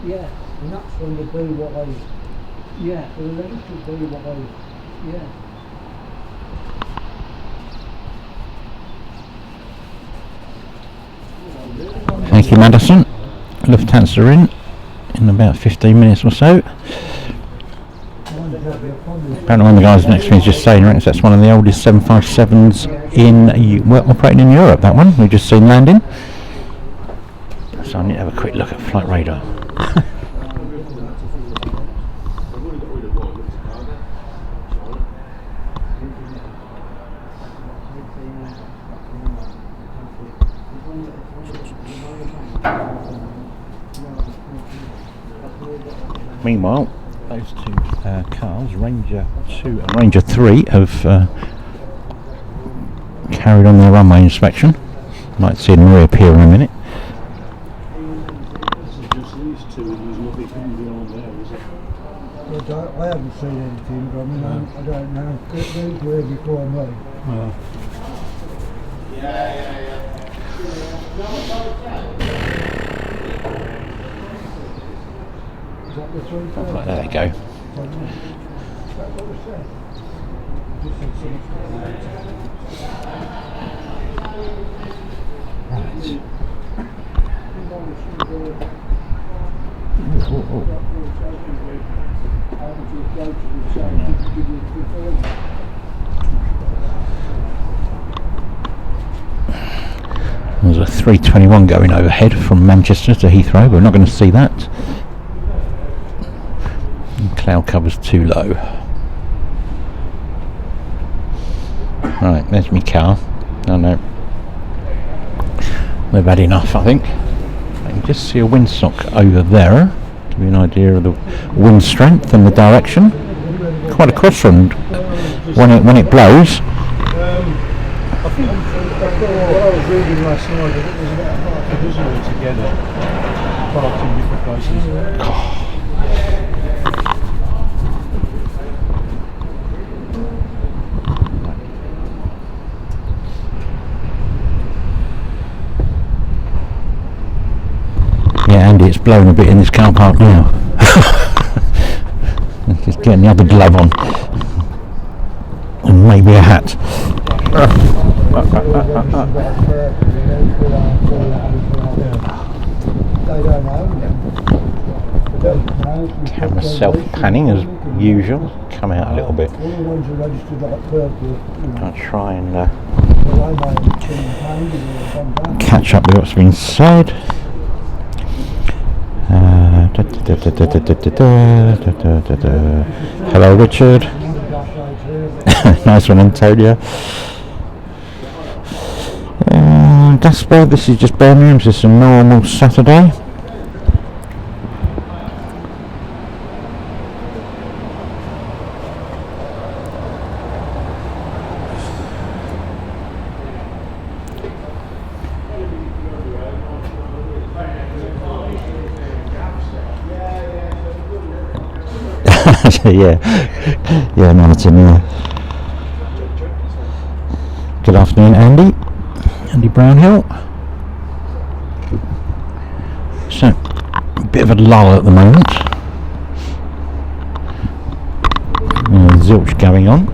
Yeah, and that's when they do what I... Yeah, the ladies do what I... Yeah. Thank you, Madison. Lufthansa in about 15 minutes or so. Apparently one of the guys next to me is just saying, that's one of the oldest 757s operating in Europe, that one. We've just seen landing. So I need to have a quick look at flight radar. Meanwhile, those two cars, Ranger 2 and Ranger 3, have carried on their runway inspection. Might see them reappear in a minute. I haven't seen anything, but I mean, I don't know. They were before me. Is that the 330? Right, there they go. There's a 321 going overhead from Manchester to Heathrow, but we're not going to see that. Cloud cover's too low. Right, there's my car. Oh no. They've had enough, I think. I can just see a windsock over there. Give you an idea of the wind strength and the direction. Quite a crosswind when it blows. I think what I was reading last night, I think there's about half a dozen altogether, parked in different places. blowing a bit in this car park now. Just getting the other glove on. And maybe a hat. Camera self-panning as usual. Come out a little bit. I'll try and catch up with what's been said. Hello, Richard. Nice one, Antonio. Gaspar, this is just Birmingham. This is a normal Saturday. yeah, Martin. Good afternoon, Andy Brownhill. So, a bit of a lull at the moment. Zilch going on.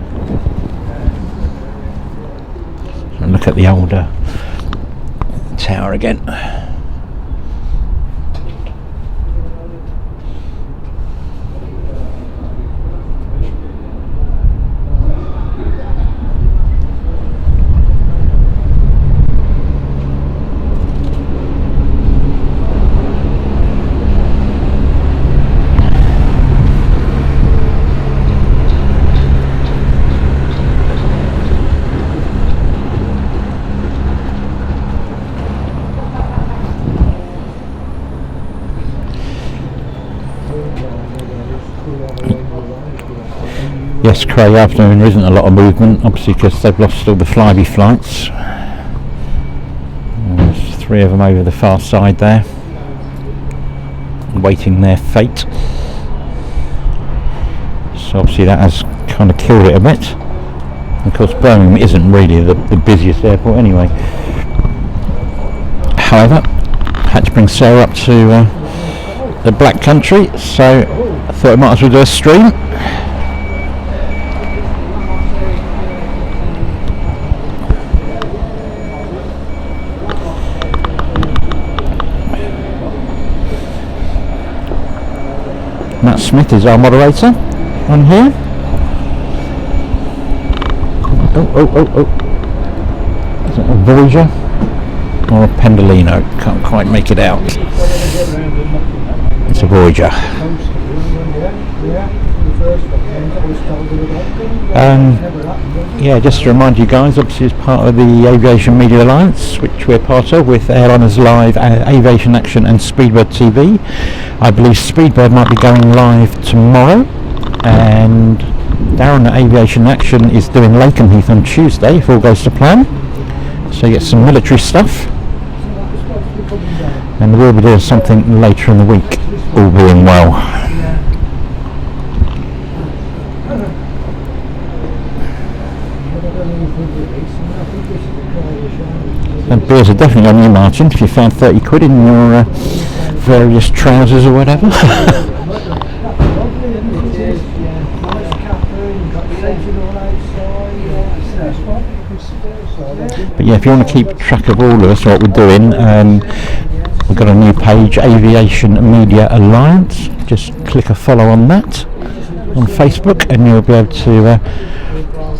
And look at the older tower again. Yes, Cray, afternoon, there isn't a lot of movement, obviously because they've lost all the Flybe flights. There's 3 of them over the far side there, waiting their fate. So obviously that has kind of killed it a bit. Of course, Birmingham isn't really the busiest airport anyway. However, I had to bring Sarah up to the Black Country, so I thought I might as well do a stream. Matt Smith is our moderator on here. Oh. Is it a Voyager or a Pendolino? Can't quite make it out. It's a Voyager. Yeah, just to remind you guys, obviously as part of the Aviation Media Alliance, which we're part of with Airliners Live, Aviation Action and Speedbird TV. I believe Speedbird might be going live tomorrow, and Darren at Aviation Action is doing Lakenheath on Tuesday if all goes to plan. So you get some military stuff, and we'll be doing something later in the week, all being well. And beers are definitely on you, Martin, if you found 30 quid in your various trousers or whatever. But yeah, if you want to keep track of all of us, what we're doing, we've got a new page, Aviation Media Alliance. Just click a follow on that on Facebook, and you'll be able to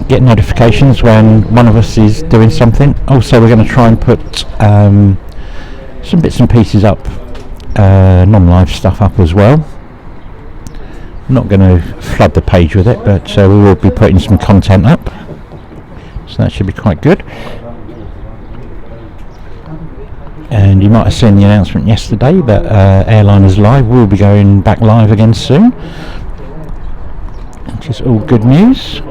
get notifications when one of us is doing something. Also, we're going to try and put some bits and pieces up, non-live stuff up as well. I'm not going to flood the page with it, but we will be putting some content up, so that should be quite good. And you might have seen the announcement yesterday that Airliners Live will be going back live again soon, which is all good news.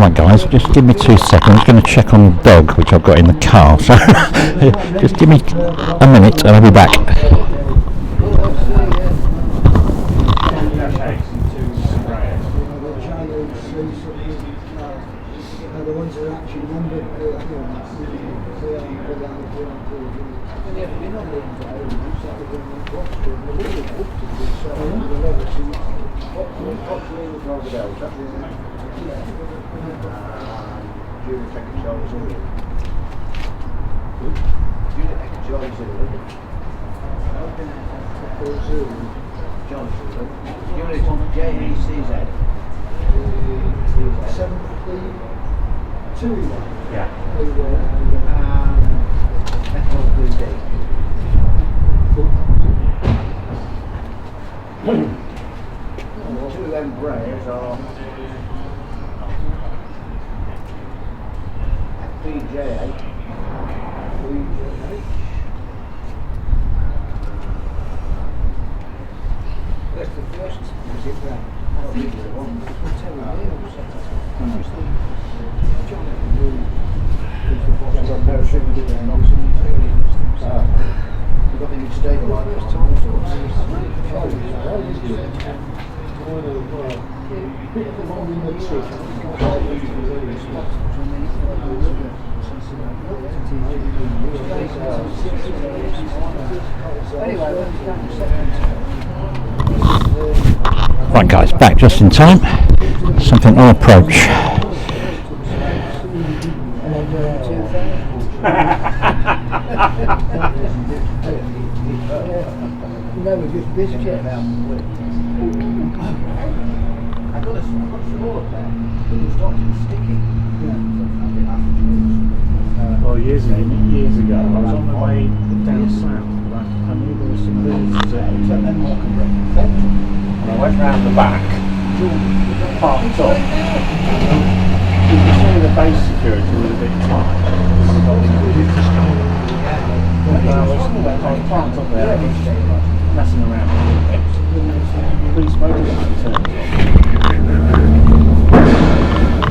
Right guys, just give me 2 seconds. I'm just going to check on the dog which I've got in the car. So just give me a minute and I'll be back. The ones that are actually numbered, Yeah. Two of them braves are BJ8. That's the first visit round. You've got the new stable on Right guys, back just in time. Something on approach. No, we just biscuits. I got a small up there, but it started sticking. Well, years ago, I was on the way down south, and I knew there was some villages there, and I went round the back, parked up. You could see the base security was a bit tight. I was parked up there, messing around a little bit. Police motorcycle turns up.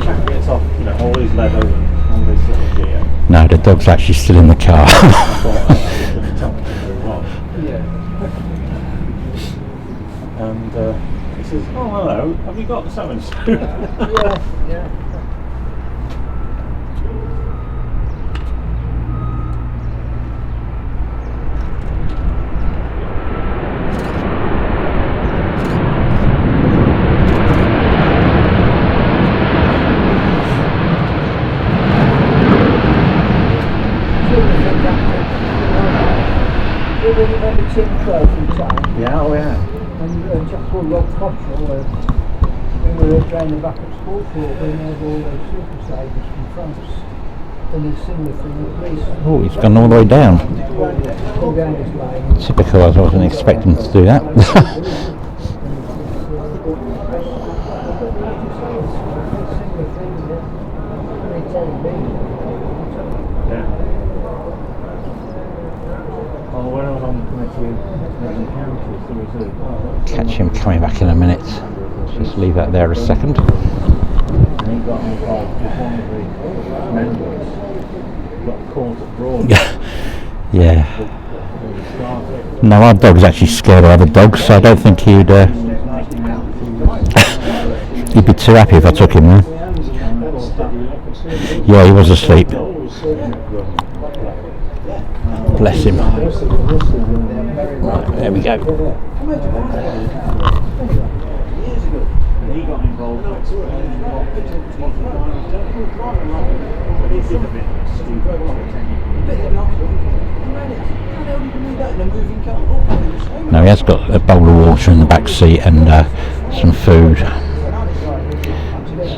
Chap gets off, all his leather and all this little gear. No, the dog's actually still in the car. And he says, "Oh, hello, have you got so and so?" Yeah. Yeah, oh yeah. And just called Rob Cottrell, we were around the back at school for when they had all those super savers from France. And a similar thing at police. Oh, he's gone all the way down. Go down this lane. Typical, I wasn't expecting to do that. Well, when I was on the committee of encounters, there was a... Catch him coming back in a minute. Just leave that there a second. And he got involved with one of the members, got caught at Broad. Yeah. No, our dog's actually scared of other dogs, so I don't think he'd he'd be too happy if I took him there. Yeah, he was asleep. Bless him. Right, there we go. And he got involved with he did a bit No, he has got a bowl of water in the back seat and some food. So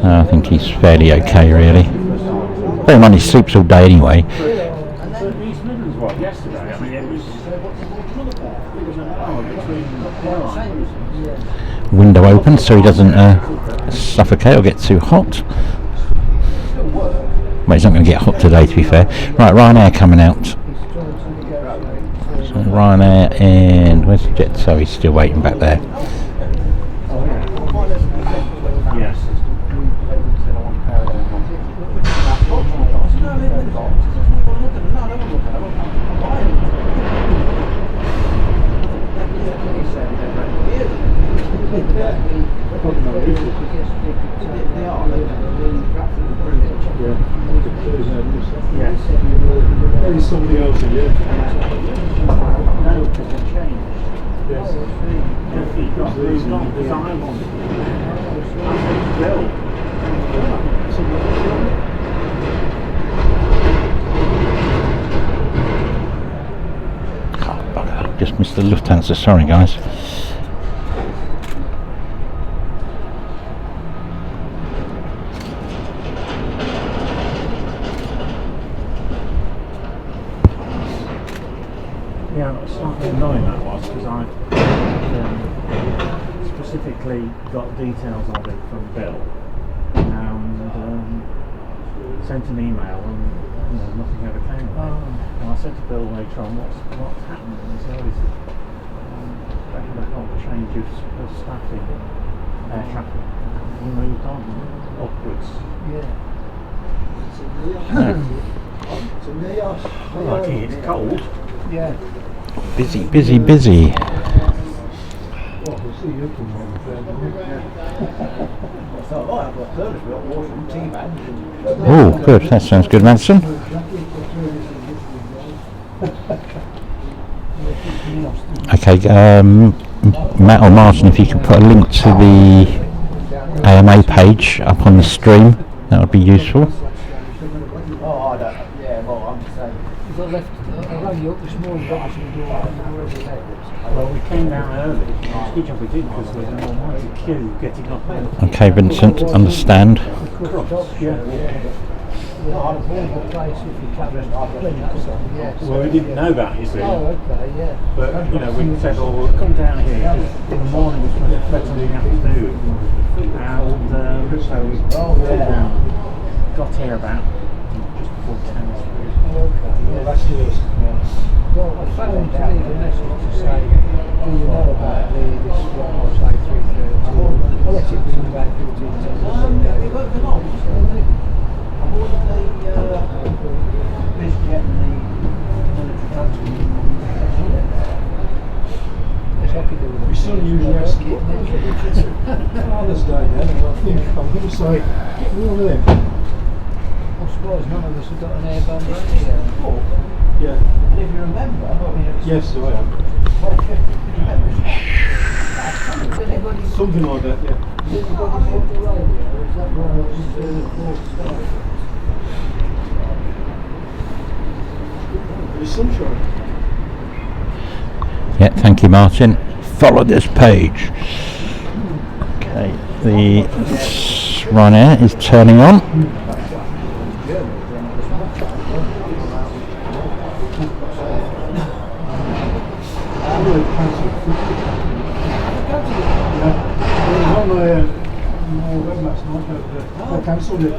I think he's fairly okay, really. Bear in mind he sleeps all day anyway. East Midlands was yesterday. I mean, it was an hour between the Window open so he doesn't suffocate or get too hot. Well, he's not going to get hot today, to be fair. Right, Ryanair coming out. So Ryanair and where's Jet? So he's still waiting back there. Yes. somebody else here. No, because they changed. Yes. He got moved on because I wanted it. I said, Bill. Oh, bugger. Just missed the Lufthansa, sorry guys. Yeah, it was slightly annoying that was because I specifically got details of it from Bill and sent an email and nothing ever came of it. And I said to Bill later on, what's happened? And he said, they had a whole change of staffing, air traffic, and moved on upwards. Lucky it's cold. Yeah. Busy, busy, busy. Well, we'll see you tomorrow. Oh, good. That sounds good, Manson. Okay, Matt or Martin, if you could put a link to the AMA page up on the stream, that would be useful. Oh, I don't. Yeah, well, I'm just saying. You got left. I rang you up this morning. Well, we came down early. It's a good job we did because there was an almighty queue getting up there. Okay, Vincent, understand. Well, we didn't know that, you see. Oh, okay, yeah. But, you know, we said, oh, we'll come down here. In the morning, it was supposed to be better in the afternoon. And so we pulled down. Got here about just before 10. Okay, that's yours. Well, I phoned to leave a message to say, do you know about this one was like 3:30? I'll let it be about 15 My son usually asks Father's Day then, and I think I'm going to say, get me one of them. I'm surprised none of us have got an airbag radio. Yeah. And if you remember, Yes, I am. Something like that, yeah. Is that There's sunshine. Yeah, thank you, Martin. Follow this page. Okay, the Ryanair is turning on. I cancelled it.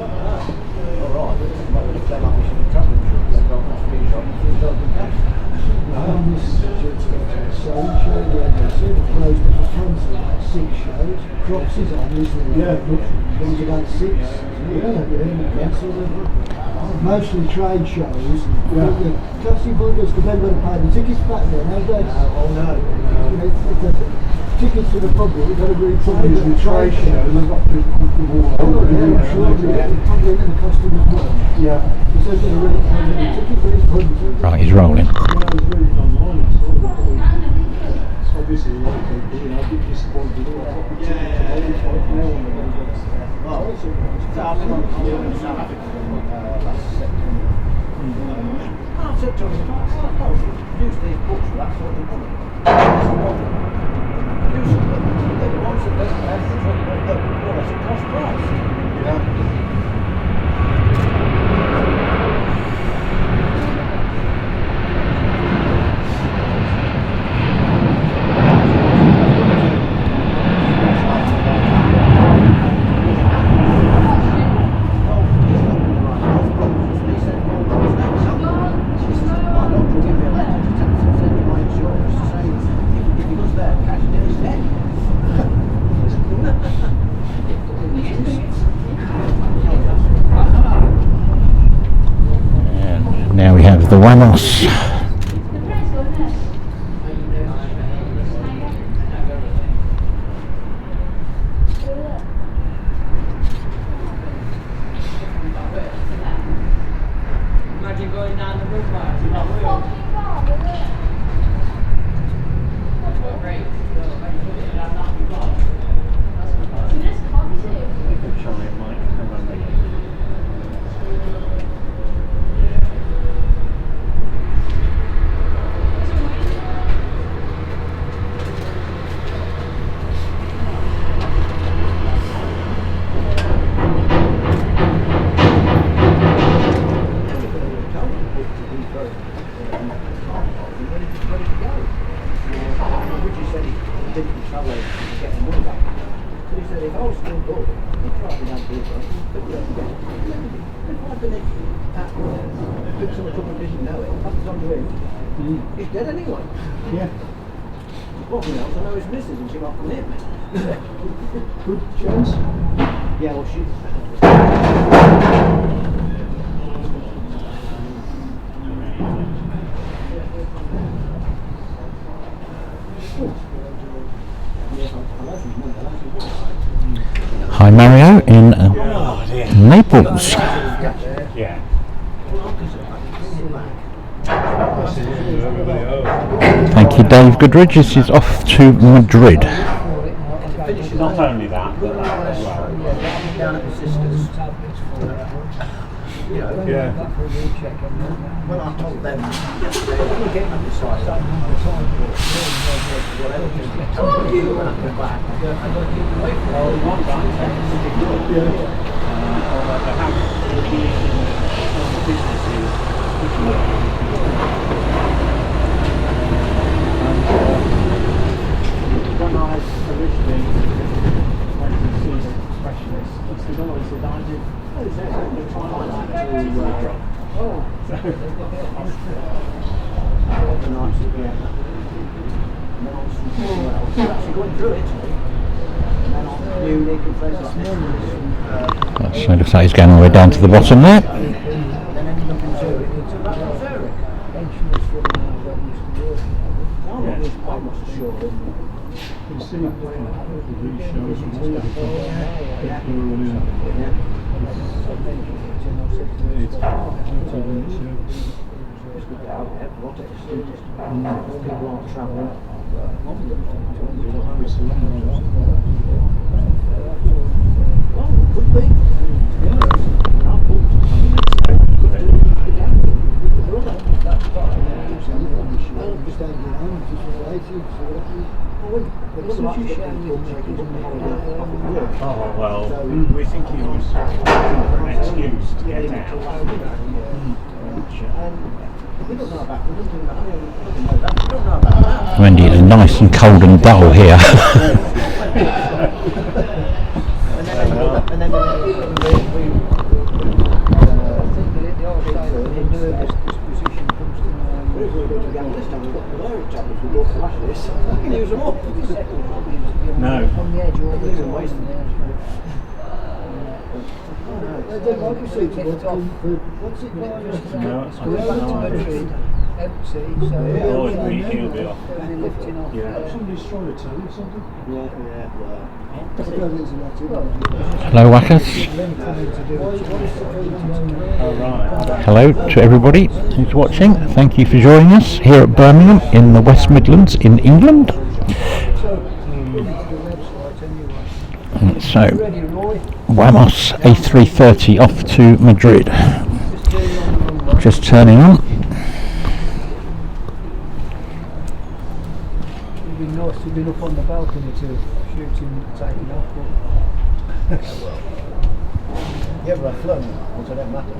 Crocs is on, isn't it? Yeah. There was about 6. Mostly trade shows. Classy builders, because they've got to pay the tickets back there nowadays. Oh no. Tickets to the public, we've got to read Probably the trade show, and they've got to put them all over. Probably in the costume as well. Yeah. Because they're going to really pay the ticket for this one. Right, he's rolling. When I was reading online, it's obviously a lot of people, you know, a bit disappointed. Oh, I got the ticket to now on the way. South Africa last September. I said to him, produce these books for that sort of money. Produce them, the ones that don't have more or less a cost price. Yeah. Now we have the Wamos. Imagine going down the river. Richard said he didn't travel to get the money back. But he said if I was still good, he'd probably have to do it. But if I'd been with some someone didn't know it, happens on to him, he's dead anyway. Yeah. Nothing else, I know his missus and she got from him. Good chance. Yeah, well she... Hi Mario in Naples. Yeah. Thank you, Dave Goodridge. This is off to Madrid. Not only that, but that as well. Down at my sister's. You know, Yeah. when I told them yesterday, when we came up the site, whatever, I told you when I come back, I'm going to keep away from all the one guy, they have businesses which work. When I originally went to see the specialist, he said, oh, he said, I did, oh, he said, I'm going to try like that to, oh, so, the nights again. And then I was from Cornwall, so actually going through Italy, and then on Munich and places like this, So it looks like he's going all the way down to the bottom there. and then ended up in Zurich, into about Zurich. I was quite much sure. People aren't travelling. Well, could be. Oh, well, we think he was for an excuse to get out. We don't know about that. Wendy, it's nice and cold and dull here. And then No. No, it's he'll be off. Yeah. Somebody's trying to tell you something. Hello, Wackers. Oh, right. Hello to everybody who's watching. Thank you for joining us here at Birmingham in the West Midlands in England. So, Wamos A330 off to Madrid. Just turning on. It'd be nice to have been up on the balcony to shoot him taking off, but yeah, but I've flown, so it don't matter.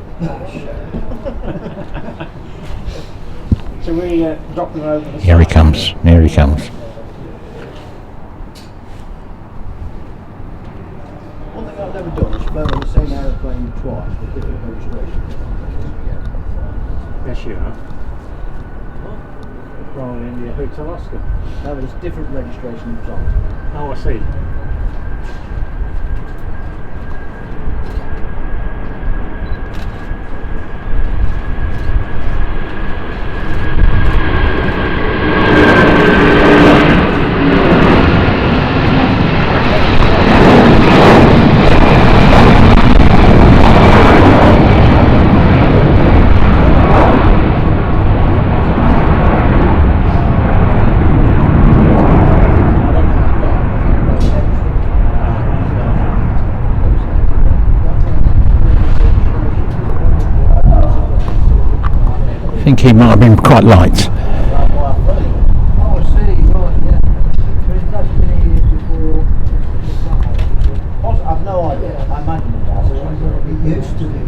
So we drop them over the Here he comes. Here he comes. One thing I've never done is flown on the same aeroplane twice with different registrations. Yes, you have. Royal India Hotel Oscar. No, but it's different registrations on. Oh, I see. I think he might have been quite light. oh, I see, right, yeah. But it has been here before. I've no idea. I imagine it has. It used to be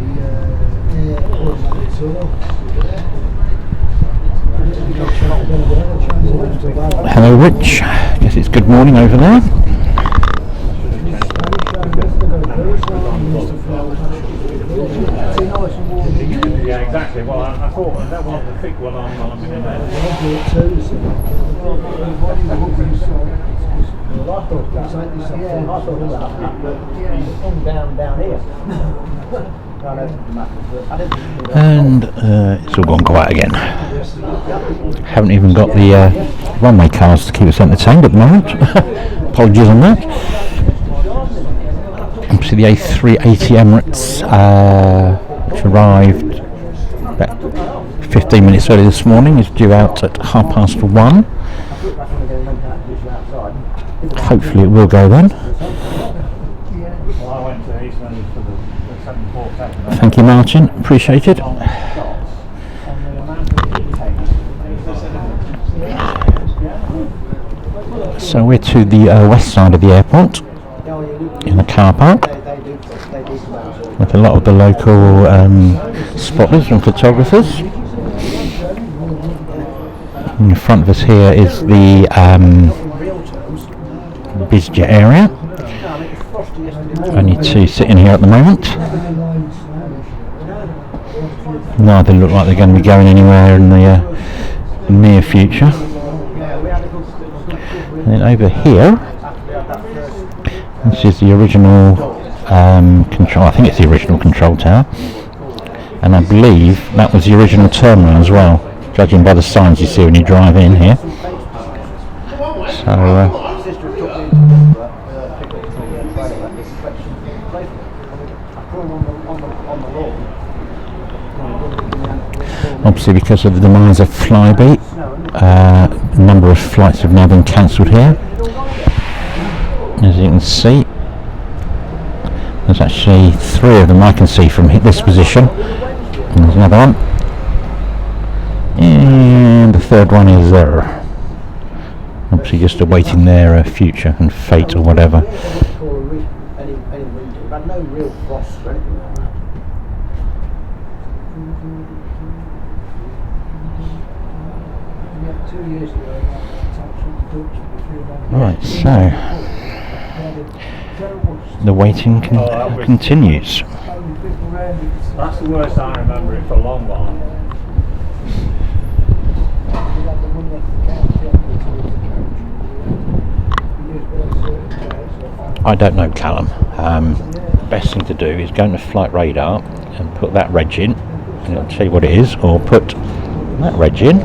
Hello, Norwich. Guess it's good morning over there. Yeah, exactly. Well, I thought I don't want the thick one on while I'm in there. And it's all gone quiet again. Haven't even got the runway cars to keep us entertained at the moment. Apologies on that. Obviously the A380 Emirates, which arrived about 15 minutes early this morning, is due out at 1:30. Hopefully it will go then. Well, I went to East London for the 747. Thank you, Martin. Appreciate it. So we're to the west side of the airport, in the car park, with a lot of the local spotters and photographers. In front of us here is the BizJet area. Only two sitting here at the moment. Neither look like they're going to be going anywhere in the near future. And then over here, this is the original control. I think it's the original control tower, and I believe that was the original terminal as well, judging by the signs you see when you drive in here. So obviously, because of the demise of Flybe, a number of flights have now been cancelled here. As you can see, there's actually 3 of them I can see from this position. And there's another one, and the third one is there. Obviously just awaiting their future and fate or whatever. Right, so the waiting continues. That's the worst I remember it for a long while. I don't know, Callum. Best thing to do is go into Flight Radar and put that reg in, and it'll tell you what it is, or put that reg in.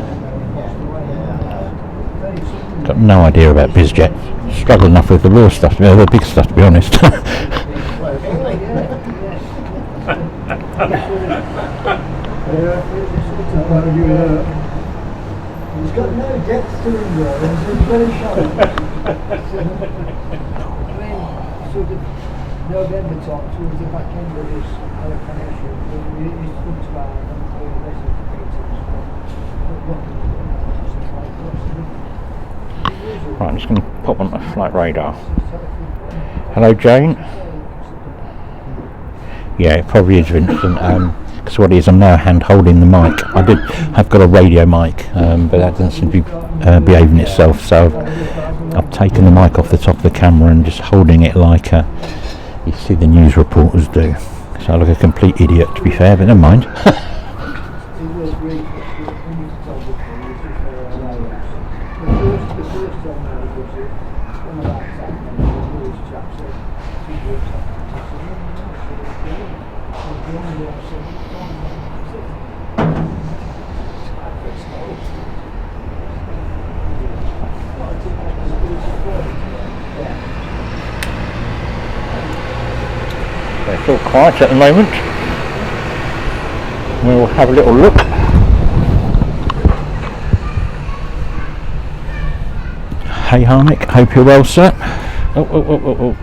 Got no idea about BizJet. Struggle enough with the raw stuff, the big stuff, to be honest. He's got no depth to him though, he's very shallow. Sort of November time towards the back end of his connection, his foot's round and the rest of the Right, I'm just going to pop on the Flight Radar. Hello, Jane. Yeah, it probably is Vincent. Because what it is, I'm now hand holding the mic. I've got a radio mic, but that doesn't seem to be behaving itself. So I've taken the mic off the top of the camera and just holding it like you see the news reporters do. So I look a complete idiot, to be fair, but never mind. It's all quiet at the moment. We'll have a little look. Hey Harnick, hope you're well, sir. Oh.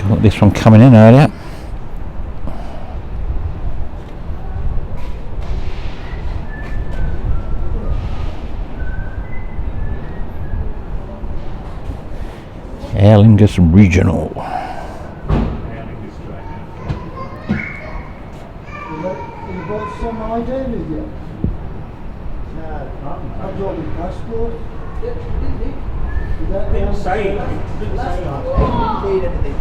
Got this one coming in earlier. Aer Lingus Regional. some idea with you? No. not driving passport. Didn't say it. Didn't say it. Didn't need anything.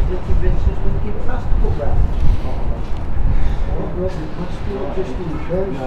Still convinced us to keep a passport round. Not driving passport, just in case.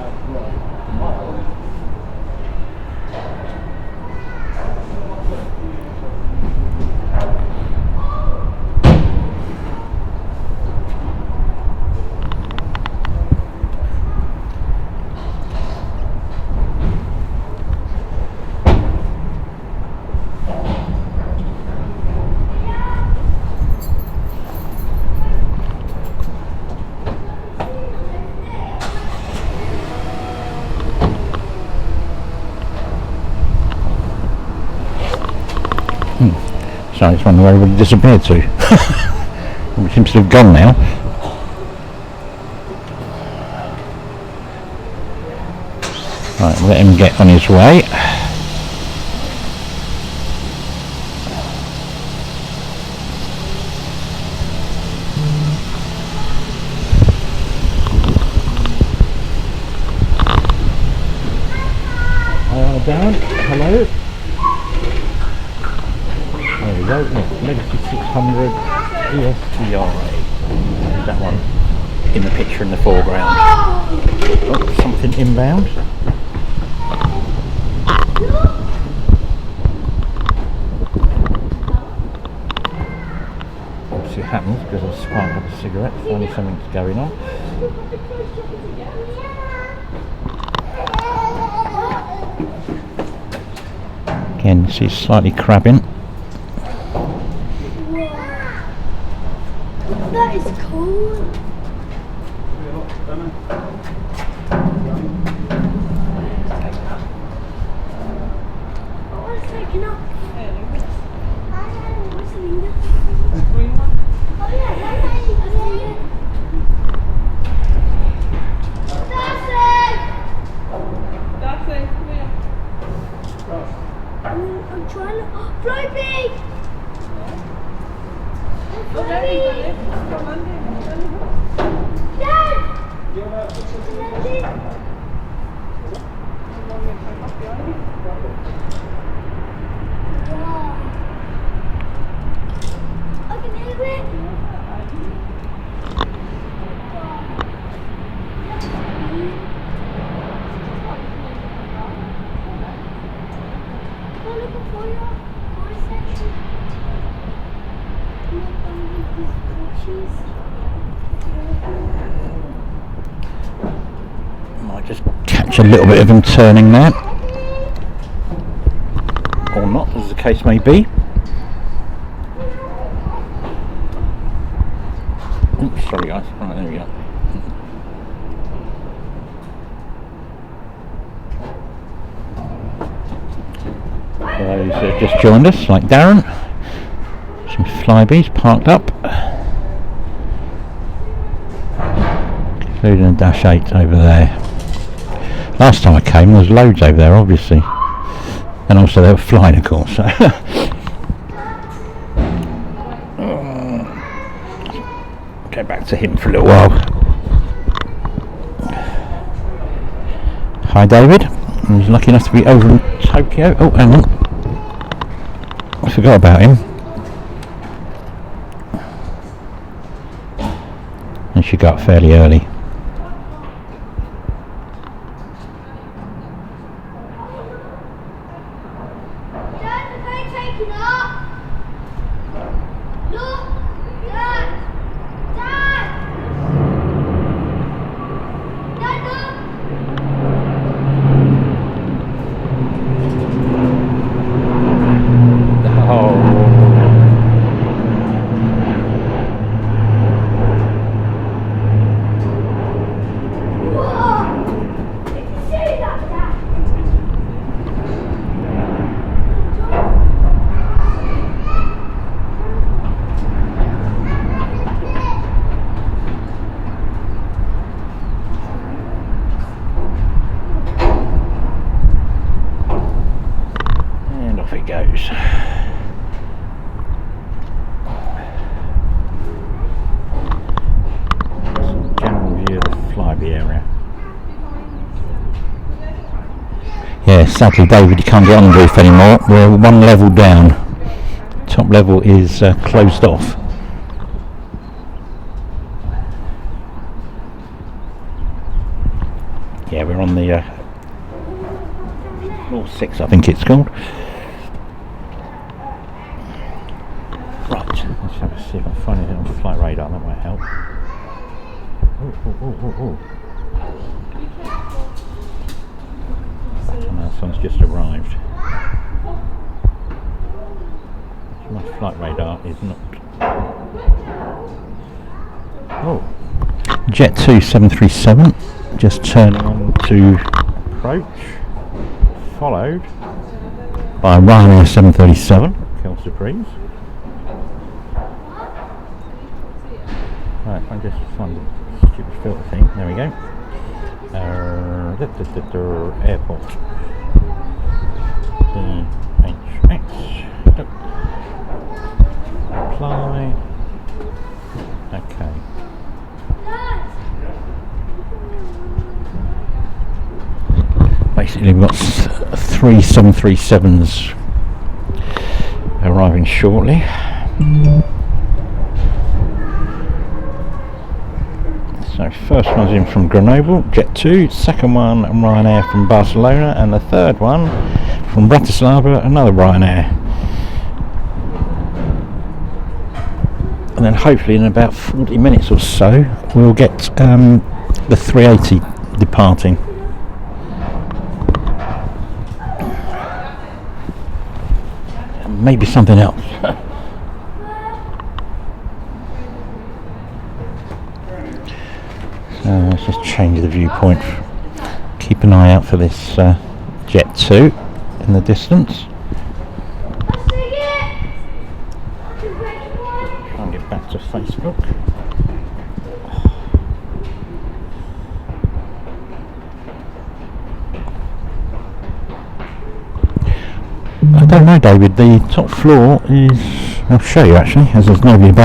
So I just wonder where everybody disappeared to. It seems to have gone now. Right, let him get on his way. Darren, hello. There we go, Legacy 600 ESDI. There's that one in the picture in the foreground. Oh, something inbound. Obviously it happens because I sparked up a cigarette, finally something's going on. Again, she's slightly crabbing. That is cool. Oh, it's taken up. Oh yeah, that's it. I'm trying to fly big. I can hear it. I'm looking for your section. Might just catch a little bit of them turning there. Or not, as the case may be. Oops, sorry guys. Right, there we go. For those that have just joined us, like Darren, some Flybees parked up, including a Dash 8 over there. Last time I came there was loads over there obviously, and also they were flying of course. So. Go back to him for a little while. Hi David, he's lucky enough to be over in Tokyo. Oh hang on, I forgot about him. And she got up fairly early. Dad, the plane taking up. Look, Dad. Dad. Dad, look. Whoa! Did you see that, Dad? And off it goes. General view of the Flybe area. Yeah, sadly, David, you can't get on the roof anymore. We're one level down. Top level is closed off. Yeah, we're on the floor 6, I think it's called. Right, let's have a see if I can find anything on the flight radar. That might help. Oh. This one's just arrived. My flight radar is not. Oh, Jet 2 737 just turning on to approach, followed by Ryanair 737 Kill Surprise. Right, I just find the stupid filter thing. There we go. Airport. DHX. Apply. Okay. Basically, we've got 3 737s arriving shortly. So first one's in from Grenoble, Jet 2, second one Ryanair from Barcelona, and the third one from Bratislava, another Ryanair. And then hopefully in about 40 minutes or so we'll get the 380 departing. And maybe something else. Let's just change the viewpoint. Keep an eye out for this Jet 2 in the distance. Try and get back to Facebook. I don't know, David, the top floor is... I'll show you actually, as there's nobody about.